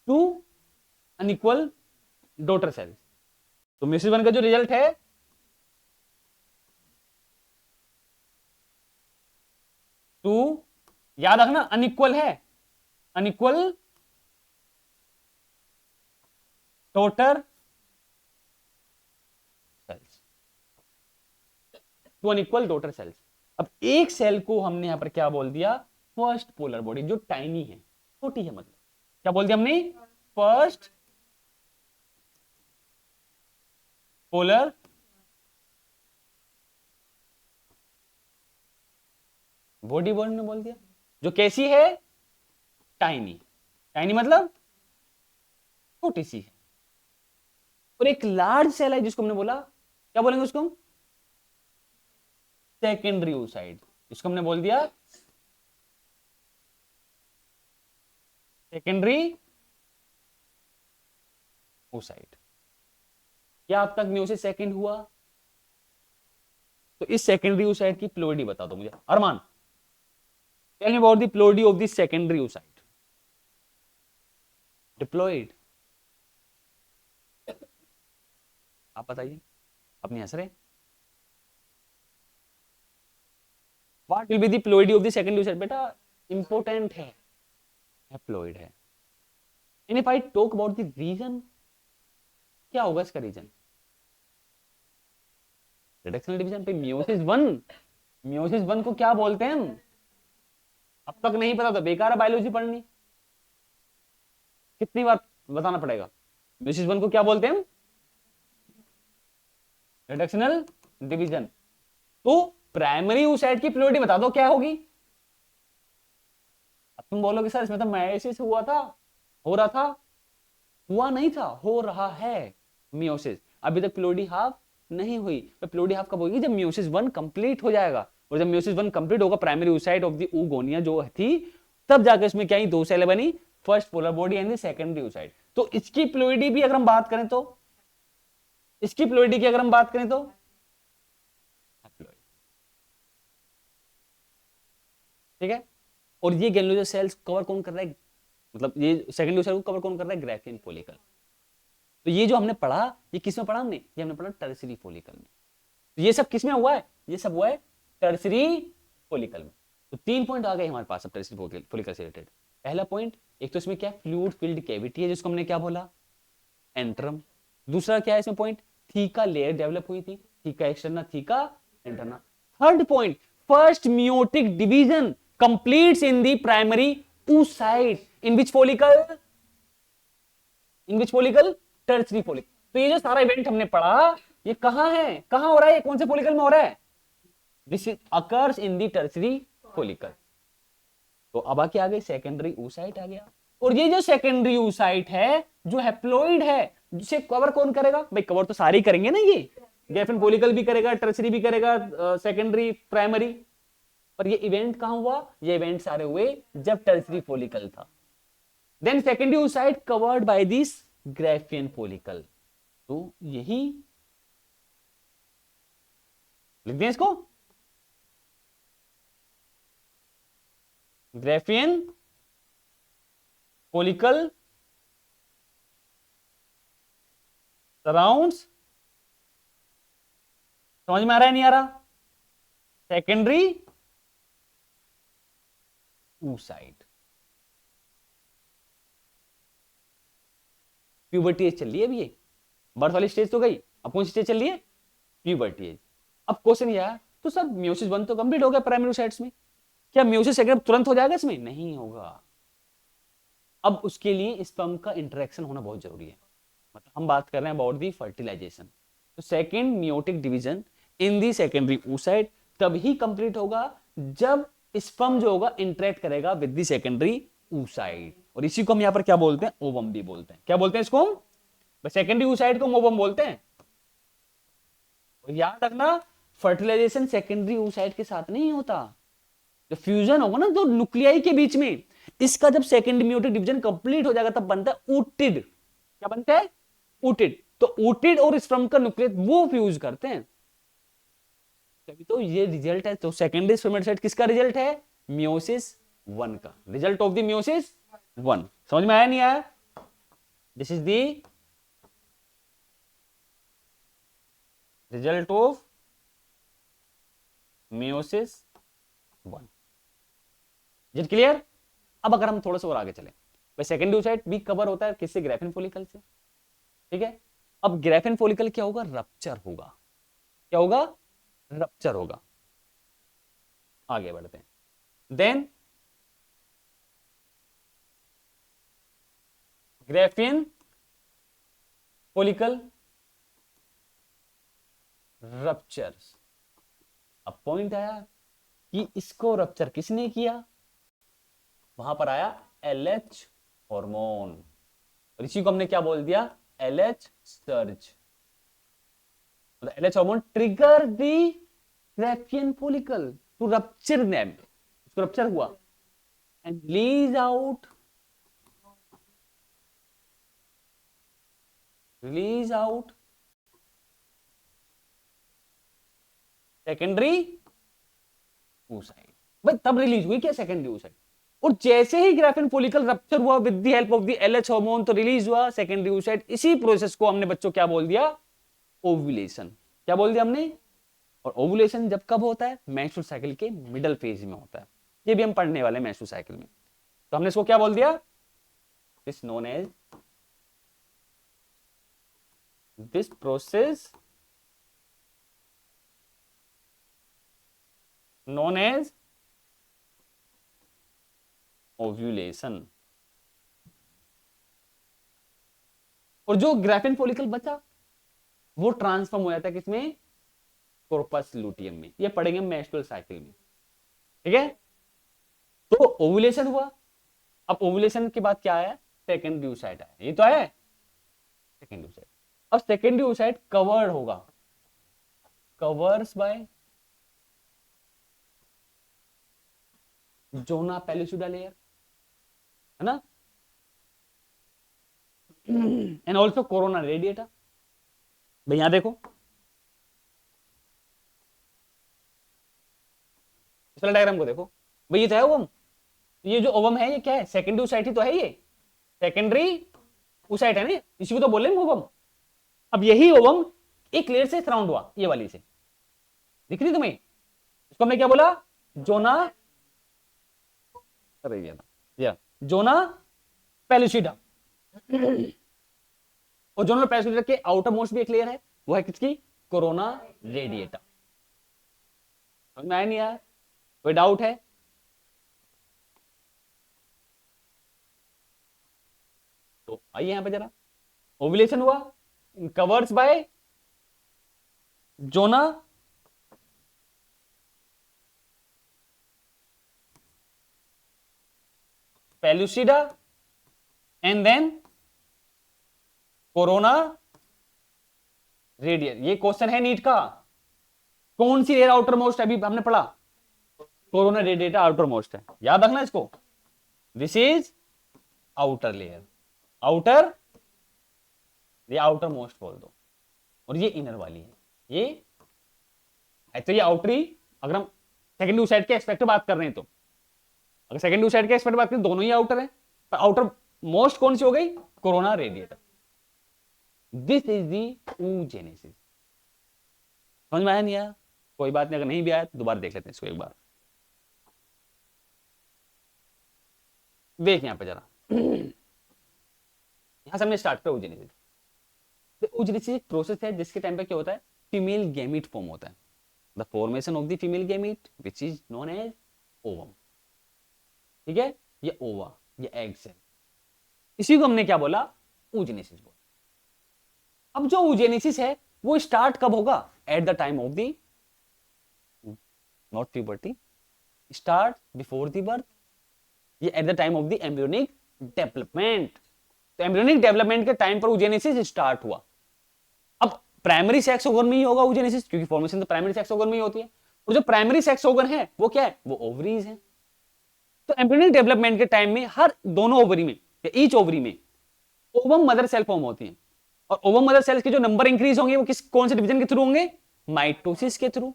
two unequal daughter cells. तो मियोसिस 1 का जो रिजल्ट है, टू, याद रखना अनइक्वल है, unequal daughter cells, two unequal daughter cells. अब एक सेल को हमने यहां पर क्या बोल दिया? फर्स्ट पोलर बॉडी, जो टाइनी है, छोटी है, मतलब क्या बोल दिया हमने? फर्स्ट पोलर बॉडी वर्ड में बोल दिया, जो कैसी है? टाइनी। टाइनी मतलब छोटी सी है। और एक लार्ज सेल है जिसको हमने बोला, क्या बोलेंगे उसको हम? सेकेंडरी oocyte, इसको हमने बोल दिया सेकेंडरी oocyte। क्या अब तक मियोसिस सेकंड हुआ? तो इस सेकेंडरी oocyte की प्लोइडी बता दो मुझे, Armaan. Tell me about the ploidy of the secondary oocyte। Diploid, आप बताइए, अपनी हंस रहे। What will be the ploidy of the secondary oocyte? बेटा इंपॉर्टेंट है, हैप्लॉइड है। And if I talk about the reason, क्या होगा इसका रीजन? रिडक्शनल डिवीजन पे मियोसिस 1, मियोसिस 1 को क्या बोलते हैं हम? अब तक नहीं पता तो बेकार है बायोलॉजी पढ़नी, कितनी बार बताना पड़ेगा? मियोसिस 1 को क्या बोलते हैं हम? Reductional division. तो प्राइमरी oocyte की प्लोइडी बता दो क्या होगी? अब तुम बोलोगे सर इसमें तो मायोसिस हुआ था, हो रहा था, हुआ नहीं था, हो रहा है मियोसिस, अभी तक प्लोइडी हाफ नहीं हुई। तो प्लोइडी हाफ कब होगी? जब मियोसिस 1 कंप्लीट हो जाएगा, और जब मियोसिस 1 कंप्लीट होगा, primary oocyte of the oogonia जो थी, तब जाकर इसमें क्या ही 2 सेल बनी, first polar body and the secondary oocyte। तो इसकी प्लोइडी भी अगर हम बात करें तो, इसकी प्लोइडी की अगर हम बात करें तो ठीक है। और ये ग्रेन्युलर सेल्स कवर कौन कर रहा है? मतलब ये सेकेंडरी oocyte को कवर कौन कर रहा है? Graafian follicle. तो ये जो हमने पढ़ा, ये किस में पढ़ा हमने? ये हमने पढ़ा टर्सरी फॉलिकल में। तो ये सब किस में हुआ है? ये सब हुआ है टर्सरी फॉलिकल में। तो 3 पॉइंट आ गए हमारे पास अब टर्सरी फॉलिकल से रिलेटेड। पहला पॉइंट, एक तो इसमें क्या फ्लूइड फिल्ड कैविटी है जिसको हमने क्या बोला? एंट्रम। दूसरा क्या है इसमें पॉइंट? थीका लेयर डेवलप हुई थी, theca externa, theca interna. Third point, first meiotic division completes in the primary oocyte in which follicle? In which follicle? Tertiary follicle. तो ये जो सारा इवेंट हमने पढ़ा, ये कहां है, कहां हो रहा है, ये कौन से फॉलिकल में हो रहा है? This is occurs in the tertiary follicle. तो अब आके आ गई सेकेंडरी oocyte आ गया। और ये जो सेकेंडरी oocyte है, जो हैप्लॉइड है, जिसे कवर कौन करेगा? भाई कवर तो सारे ही करेंगे ना, ये ग्राफियन फॉलिकल भी करेगा, टर्सरी भी करेगा, सेकेंडरी, प्राइमरी। पर ये इवेंट कहां हुआ? ये इवेंट सारे हुए जब टर्सरी फॉलिकल था। Then secondary oocyte covered by this Graafian follicle. तो यही लिख दें इसको, ग्राफियन फॉलिकल सराउंड्स, समझ में आ रहा है नहीं आ रहा? Secondary oocyte। प्यूबर्टी एज चल रही है अभी, ये बर्थ वाली स्टेज तो गई, अब कौन सी स्टेज चल रही है? Puberty as. अब क्वेश्चन ये है, तो सर मियोसिस 1 तो कंप्लीट हो गया प्राइमरी oocytes में, क्या मियोसिस सेकंड तुरंत हो जाएगा इसमें? नहीं होगा। अब उसके लिए स्पर्म का इंटरेक्शन होना बहुत जरूरी है, मतलब हम बात कर रहे हैं अबाउट दी फर्टिलाइजेशन। तो second meiotic division in the secondary oocyte तभी कंप्लीट होगा जब स्पर्म जो होगा इंटरेक्ट करेगा विद दी सेकेंडरी oocyte, और इसी को हम यहां पर क्या बोलते हैं, ओवम भी बोलते हैं। क्या बोलते हैं इसको हम, सेकेंडरी oocyte को हम ओवम बोलते हैं। और याद रखना फर्टिलाइजेशन सेकेंडरी oocyte के साथ नहीं होता, जो फ्यूजन होगा ना दो न्यूक्लियाई के बीच में, इसका जब सेकेंड मियोटिक डिवीजन कंप्लीट हो जाएगा तब बनता है ooted। क्या बनता है, ooted। तो ooted और स्पर्म का न्यूक्लियस वो फ्यूज करते हैं, तभी तो ये रिजल्ट है। तो सेकेंडरी स्पर्मेटोसाइट किसका रिजल्ट है, मियोसिस 1 का, रिजल्ट ऑफ द मियोसिस 1। समझ में आया नहीं आया, this is the result of meiosis 1। Is it clear. अब अगर हम थोड़ा सा और आगे चले, भाई सेकेंडरी oocyte भी कवर होता है किससे, ग्राफिन फॉलिकल से, ठीक है। अब ग्राफिन फॉलिकल क्या होगा, रप्चर होगा। क्या होगा, रप्चर होगा। आगे बढ़ते हैं, देन ग्राफिन फॉलिकल रप्चर। अब पॉइंट आया कि इसको रप्चर किसने किया, वहां पर आया एलएच हार्मोन, और इसी को हमने क्या बोल दिया, एलएच सर्ज। मतलब LH hormone trigger the Graafian follicle to rupture them, उसको रप्चर हुआ and release out secondary oocyte। भाई तब रिलीज हुई क्या सेकेंडरी oocyte, और जैसे ही ग्राफिन फॉलिकल रप्चर हुआ with the help of the LH hormone तो रिलीज हुआ सेकेंडरी oocyte। इसी प्रोसेस को हमने बच्चों क्या बोल दिया, ओव्यूलेशन। क्या बोल दिया हमने, और ओव्यूलेशन जब कब होता है, मेंस्ट्रुअल साइकिल के मिडल फेज में होता है। ये भी हम पढ़ने वाले हैं मेंस्ट्रुअल साइकिल में। तो हमने इसको क्या बोल दिया, this known as, this process known as ovulation। और जो ग्राफिन फॉलिकल बचा वो ट्रांसफॉर्म हो जाता है किसमें, कॉर्पस लुटियम में। ये पढ़ेंगे मेंस्ट्रुअल साइकिल में, ठीक है। तो ओवुलेशन हुआ, अब ओवुलेशन के बाद क्या आया, सेकेंडरी oocyte आया, ये तो आया सेकेंडरी oocyte। अब सेकेंडरी oocyte कवर्ड होगा, covers by zona pellucida layer, है ना, एंड ऑल्सो कोरोना रेडिएटा। भाई यहां देखो इस वाला डायग्राम को देखो, भाई ये तो है ओवम, ये जो ओवम है ये क्या है, सेकेंडरी oocyte ही तो है, ये सेकेंडरी oocyte है ना, इसी को तो बोल रहे हैं ओवम। अब यही ओवम एक लेयर से सराउंड हुआ, ये वाली से, दिख रही तुम्हें, इसको हमने क्या बोला, जोना, अरे या जोना पेलुसिडा। और जोना पेलुसिडा के आउटर मोस्ट भी एक लेयर है, वो है किसकी, कोरोना रेडिएटा। समझ में आया नहीं आया, कोई डाउट है, तो आइए यहां पे जरा, ओव्यूलेशन हुआ covers by zona pellucida and then corona radiate. ये क्वेश्चन है नीट का, कौन सी लेयर आउटर मोस्ट है, अभी हमने पढ़ा कोरोना रेडिएटा आउटर मोस्ट है, याद रखना इसको, this is outer layer, outer, ये आउटर मोस्ट बोल दो, और ये इनर वाली है, ये तो ये आउटरी। अगर हम सेकेंडरी oocyte के एस्पेक्ट बात कर रहे हैं तो, अगर सेकेंडरी oocyte के एस्पेक्ट बात करें दोनों ही आउटर है, पर आउटर मोस्ट कौन सी हो गई, corona radiator. This is the oogenesis। समझ में आया नहीं आया, कोई बात नहीं, अगर नहीं भी आया तो दोबारा देख लेते हैं इसको एक बार, देख यहां पे जरा, यहां से हमने स्टार्ट किया oogenesis। oogenesis एक प्रोसेस है जिसके टाइम पे क्या होता है, फीमेल गैमीट फॉर्म होता है, the formation of the female gamete which is known as ovum, ठीक है। ये ओवा, ये एग सेल, इसी को हमने क्या बोला, oogenesis बोला। अब जो oogenesis है वो स्टार्ट कब होगा, at the time of the, not puberty, start before the birth, ये at the time of the embryonic development. तो एम्ब्रियोनिक डेवलपमेंट के टाइम पर oogenesis स्टार्ट हुआ। अब प्राइमरी सेक्स ऑर्गन में ही होगा oogenesis, क्योंकि फॉर्मेशन तो प्राइमरी सेक्स ऑर्गन में ही होती है, और जो प्राइमरी सेक्स ऑर्गन है वो क्या है, वो ओवरीज है। तो एम्ब्रियोनिक डेवलपमेंट के टाइम में हर दोनों ओवरी में, ईच ओवरी में ओवम मदर सेल फॉर्म होती है, और ओवम मदर सेल्स के जो नंबर इंक्रीज होंगे वो किस, कौन से डिवीजन के थ्रू होंगे, माइटोसिस के थ्रू।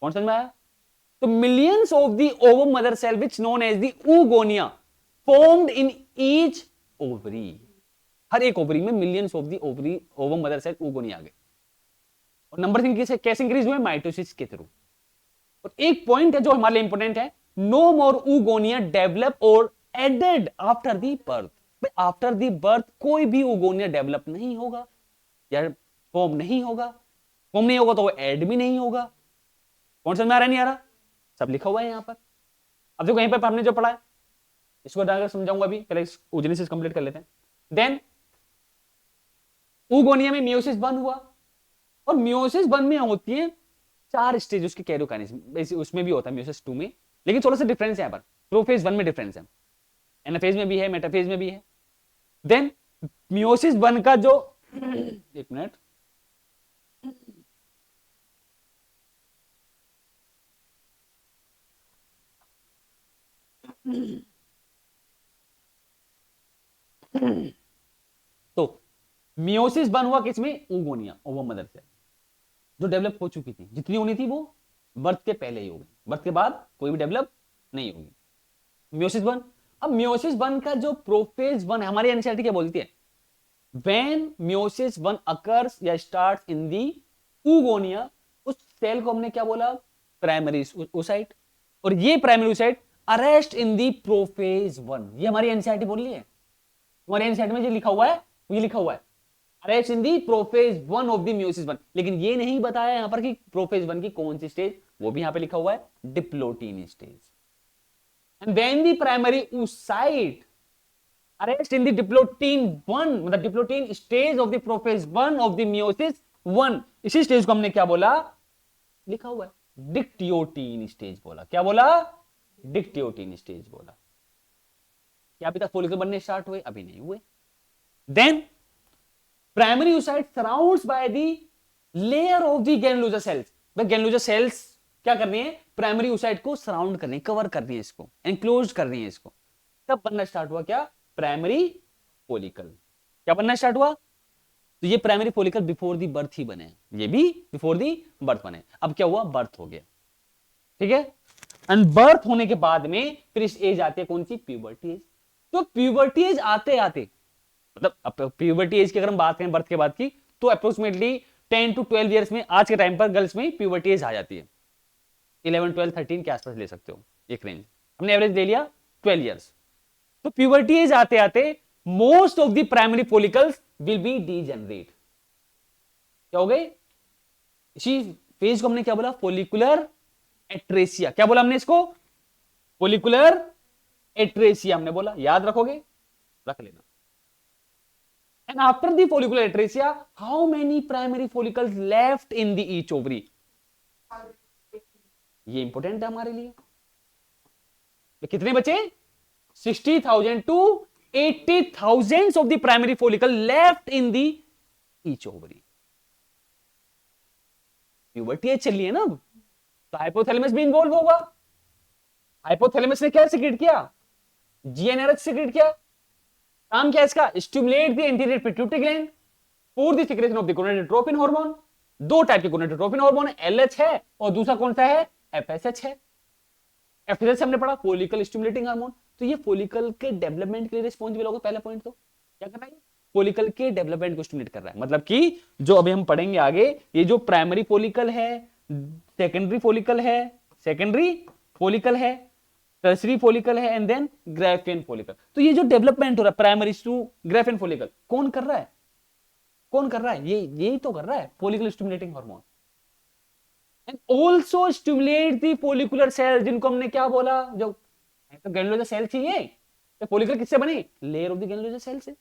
कौन समझ में आया? तो millions of the ovum mother cell which known as the oogonia formed in each ovary, हर एक ओवरी में millions of the ovary ovum mother cell oogonia आ गए, और नंबर कैसे इंक्रीज हुए, माइटोसिस के थ्रू। और एक पॉइंट है जो हमारे लिए इंपॉर्टेंट है, नो मोर oogonia डेवलप और added after the birth. After the birth कोई भी oogonia डेवलप नहीं होगा या फॉर्म नहीं होगा, फॉर्म नहीं होगा तो वो ऐड भी नहीं होगा। कौन समझ में आ रहा है, नहीं आ रहा? सब लिखा हुआ है यहां पर। अब देखो यहीं पर हमने जो पढ़ा है इसको डालकर समझाऊंगा, अभी पहले oogenesis कंप्लीट कर लेते हैं। देन oogonia में मियोसिस 1 हुआ, और मियोसिस 1 में होती है 4 स्टेज उसके कैरियोकाइनेसिस, उसमें भी होता है मियोसिस 2 में, लेकिन थोड़ा सा डिफरेंस है यहाँ पर, प्रोफेज 1 में डिफरेंस है, एनाफेज में भी है, मेटाफेज में भी है। देन मियोसिस 1 का जो एक मिनट, तो मियोसिस 1 हुआ किसमें, oogonia ओवम मदर सेल, जो डेवलप हो चुकी थी, जितनी होनी थी वो बर्थ के पहले ही हो गई, बर्थ के बाद कोई भी डेवलप नहीं होगी, मियोसिस 1। अब मियोसिस 1 का जो प्रोफेज 1 है, हमारी एनसीईआरटी क्या बोलती है, व्हेन मियोसिस 1 अकर्स या स्टार्ट्स इन दी oogonia, उस सेल को हमने क्या बोला, प्राइमरी oocyte, और ये प्राइमरी oocyte अरेस्ट इन दी प्रोफेज 1, ये हमारी एनसीईआरटी बोल रही है, हमारे एनसीईआरटी में जो लिखा हुआ है, ये लिखा हुआ है arrest in the prophase 1 of the meiosis 1, लेकिन ये नहीं बताया यहां पर कि प्रोफेज 1 की कौन सी स्टेज, वो भी यहां पे लिखा हुआ है diplotene stage. And when the primary oocyte arrest in the diplotene 1, मतलब diplotene stage of the prophase 1 of the meiosis 1, इसी स्टेज को हमने क्या बोला, लिखा हुआ है डिक्टियोटीन स्टेज बोला। क्या बोला, डिक्टियोटीन स्टेज बोला। क्या अभी तक फॉलिकल बनने स्टार्ट हुए, अभी नहीं हुए। Then primary oocyte surrounds by the layer of the granulosa cells, granulosa cells क्या कर रही है, प्राइमरी oocyte को सराउंड कर रही है, कवर कर रही है, इसको एनक्लोज कर रही है इसको। तब बनना स्टार्ट हुआ क्या, प्राइमरी फॉलिकल। क्या बनना स्टार्ट हुआ, तो ये primary follicle before the birth ही बने, ये भी बिफोर दी बर्थ बने। अब क्या हुआ, बर्थ हो गया, ठीक है। एंड बर्थ होने के बाद में फिर इस एज आती है कौन सी, प्यूबर्टी एज। तो प्यूबर्टी एज आते आते, मतलब अब प्यूबर्टी एज की अगर हम बात करें बर्थ के बाद की, तो अप्रोक्सीमेटली 10 to 12 ईयर्स में आज के टाइम पर गर्ल्स में प्यूबर्टी एज आ जाती है, 11, 12, 13 के आसपास ले सकते हो, एक रेंज हमने एवरेज ले लिया 12 ईयर्स। तो प्यूबर्टी एज आते आते most of the primary follicles will be degenerate. क्या हो गए, इसी फेज को हमने क्या बोला, फॉलिकुलर एट्रेसिया। क्या बोला हमने इसको, फॉलिकुलर एट्रेसिया हमने बोला, याद रखोगे, रख लेना। And after the follicular atresia how many primary follicles left in the each ovary, ये इंपॉर्टेंट है हमारे लिए। तो कितने बचे, 60,000 to 80,000 of the primary follicle left in the each ovary. Puberty as चल रही है ना, तो हाइपोथैलेमस भी इन्वॉल्व होगा। हाइपोथैलेमस ने क्या सिक्रेट किया, जीएनआरएच सिक्रेट किया। काम क्या है इसका, stimulate the anterior pituitary gland for the secretion of the gonadotropin hormone. दो टाइप के गोनाडोट्रोपिन हार्मोन है, एलएच है और दूसरा कौन सा है, एफएसएच है। एफएसएच हमने पढ़ा फॉलिकल स्टिमुलेटिंग हार्मोन, तो ये फॉलिकल के डेवलपमेंट के लिए रिस्पॉन्सिबल होगा। पहला पॉइंट तो क्या कर रहा है, फॉलिकल के डेवलपमेंट को स्टिमुलेट कर रहा है, मतलब कि जो अभी हम पढ़ेंगे आगे, ये जो प्राइमरी फॉलिकल है, सेकेंडरी फॉलिकल है, सेकेंडरी फॉलिकल है, टर्सरी फॉलिकल है, एंड देन ग्राफियन फॉलिकल। तो ये जो डेवलपमेंट हो रहा है प्राइमरी टू ग्राफियन फॉलिकल, कौन कर रहा है, कौन कर रहा है, ये यही तो कर रहा है follicle stimulating hormone. And also stimulate the follicular cell, जिनको हमने क्या बोला, जो तो ग्रैन्युलोसा सेल चाहिए, फॉलिकल किससे बने? लेयर ऑफ द ग्रैन्युलोजर सेल से।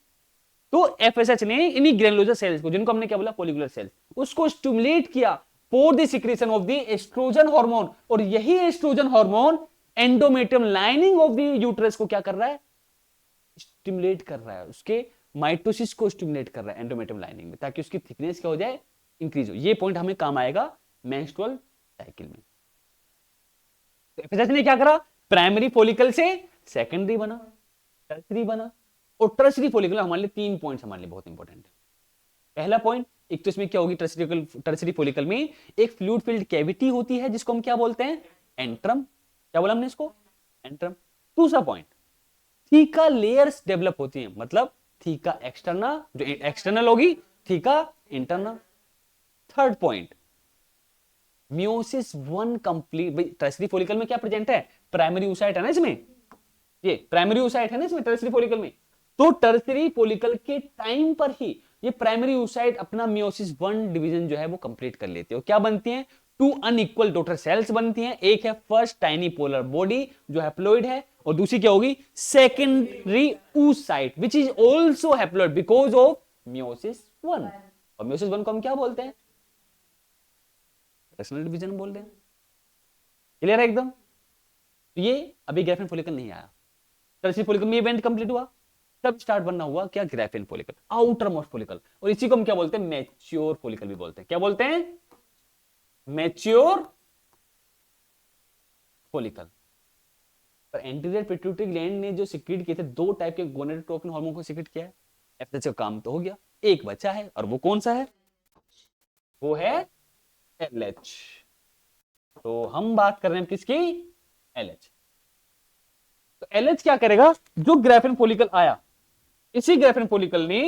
तो एफएसएच ने इन्हीं ग्रैन्युलोजर सेल्स को, जिनको हमने क्या बोला, फॉलिकुलर सेल्स, उसको स्टिमुलेट किया for the secretion of the estrogen hormone, और यही estrogen hormone endometrium lining of the uterus को क्या कर रहा है? स्टिमुलेट कर रहा है, उसके माइटोसिस को स्टिमुलेट कर रहा है एंडोमेट्रियम लाइनिंग में, ताकि उसकी थिकनेस क्या हो जाए? इंक्रीज हो। ये पॉइंट हमें काम आएगा मेंस्ट्रुअल साइकिल में। तो एफएसएच ने क्या करा? प्राइमरी फॉलिकल से सेकेंडरी बना, टर्सरी बना, और टर्सरी फॉलिकल हमारे लिए 3 पॉइंट्स हमारे लिए बहुत इंपॉर्टेंट है। पहला पॉइंट, एक तो इसमें क्या होगी, टर्सरी फॉलिकल में एक फ्लूइड फिल्ड कैविटी होती है, जिसको हम क्या बोलते हैं? एंट्रम। क्या बोला हमने इसको? एंट्रम। दूसरा पॉइंट, थीका लेयर्स डेवलप होती हैं, मतलब थीका एक्सटर्ना जो एक्सटर्नल होगी, theca internal. Third point, meiosis 1 complete. भाई टर्सरी फॉलिकल में क्या प्रेजेंट है? प्राइमरी oocyte है ना इसमें, ये प्राइमरी oocyte है ना इसमें टर्सरी फॉलिकल में। तो टर्सरी फॉलिकल के टाइम पर ही ये प्राइमरी oocyte अपना मियोसिस 1 डिवीजन जो है वो कंप्लीट कर लेती है, और क्या बनती है? 2 अनइक्वल डॉटर सेल्स बनती हैं। एक है फर्स्ट टाइनी पोलर बॉडी जो हैप्लॉइड है, और दूसरी क्या होगी? Secondary oocyte which is also haploid because of meiosis 1। और मियोसिस 1 को हम क्या बोलते हैं? टर्सनल डिवीजन बोल रहे हैं। क्लियर है एकदम? तो ये अभी ग्राफिन फॉलिकल नहीं आया, टर्सरी फॉलिकल में इवेंट कंप्लीट हुआ, तब स्टार्ट बनना हुआ क्या? Graphene follicle, outer most follicle. और इसी को हम क्या बोलते हैं? मैच्योर फॉलिकल भी बोलते हैं। क्या बोलते हैं? Mature follicle. पर एंटीरियर पिट्यूटरी ग्लैंड ने जो सिक्रीट किए थे, 2 टाइप के गोनेडोट्रोपिन हार्मोन को सिक्रीट किया है, एफएसएच का काम तो हो गया, एक बचा है, और वो कौन सा है? वो है एलएच। तो हम बात कर रहे हैं किसकी? एलएच। तो एलएच क्या करेगा? जो ग्राफिन फॉलिकल आया, इसी ग्राफिन फॉलिकल ने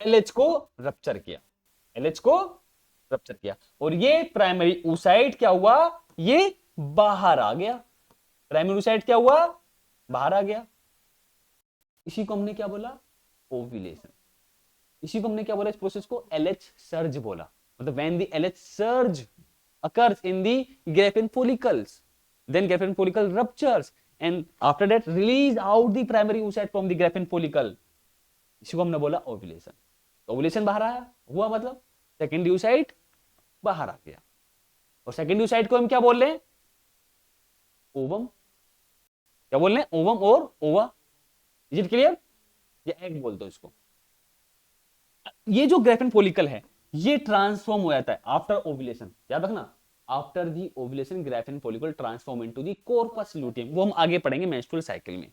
एलएच को रप्चर किया, एलएच को रप्चर किया, और ये प्राइमरी oocyte क्या हुआ? ये बाहर आ गया। प्राइमरी oocyte क्या हुआ? बाहर आ गया। इसी को हमने क्या बोला? ओव्यूलेशन। इसी को हमने क्या बोला? इस प्रोसेस को एलएच सर्ज बोला। मतलब when the LH surge occurs in the graphene follicles, then graphene follicle ruptures and after that release out the primary oocyte from the graphene follicle. इसी को हमने बोला ओव्यूलेशन। ओव्यूलेशन बाहर आया हुआ, मतलब सेकेंडरी oocyte बाहर आ गया, और सेकेंडरी oocyte को हम क्या बोल रहे हैं? ओवम। क्या बोल रहे हैं? ओवम और ओवा। Is it clear? ये एग बोलते हो इसको। ये जो ग्राफिन फॉलिकल है, ये ट्रांसफॉर्म हो जाता है आफ्टर ओव्यूलेशन। याद रखना, after the ovulation graphene follicle transform into the corpus luteum. वो हम आगे पढ़ेंगे मेंस्ट्रुअल साइकिल में।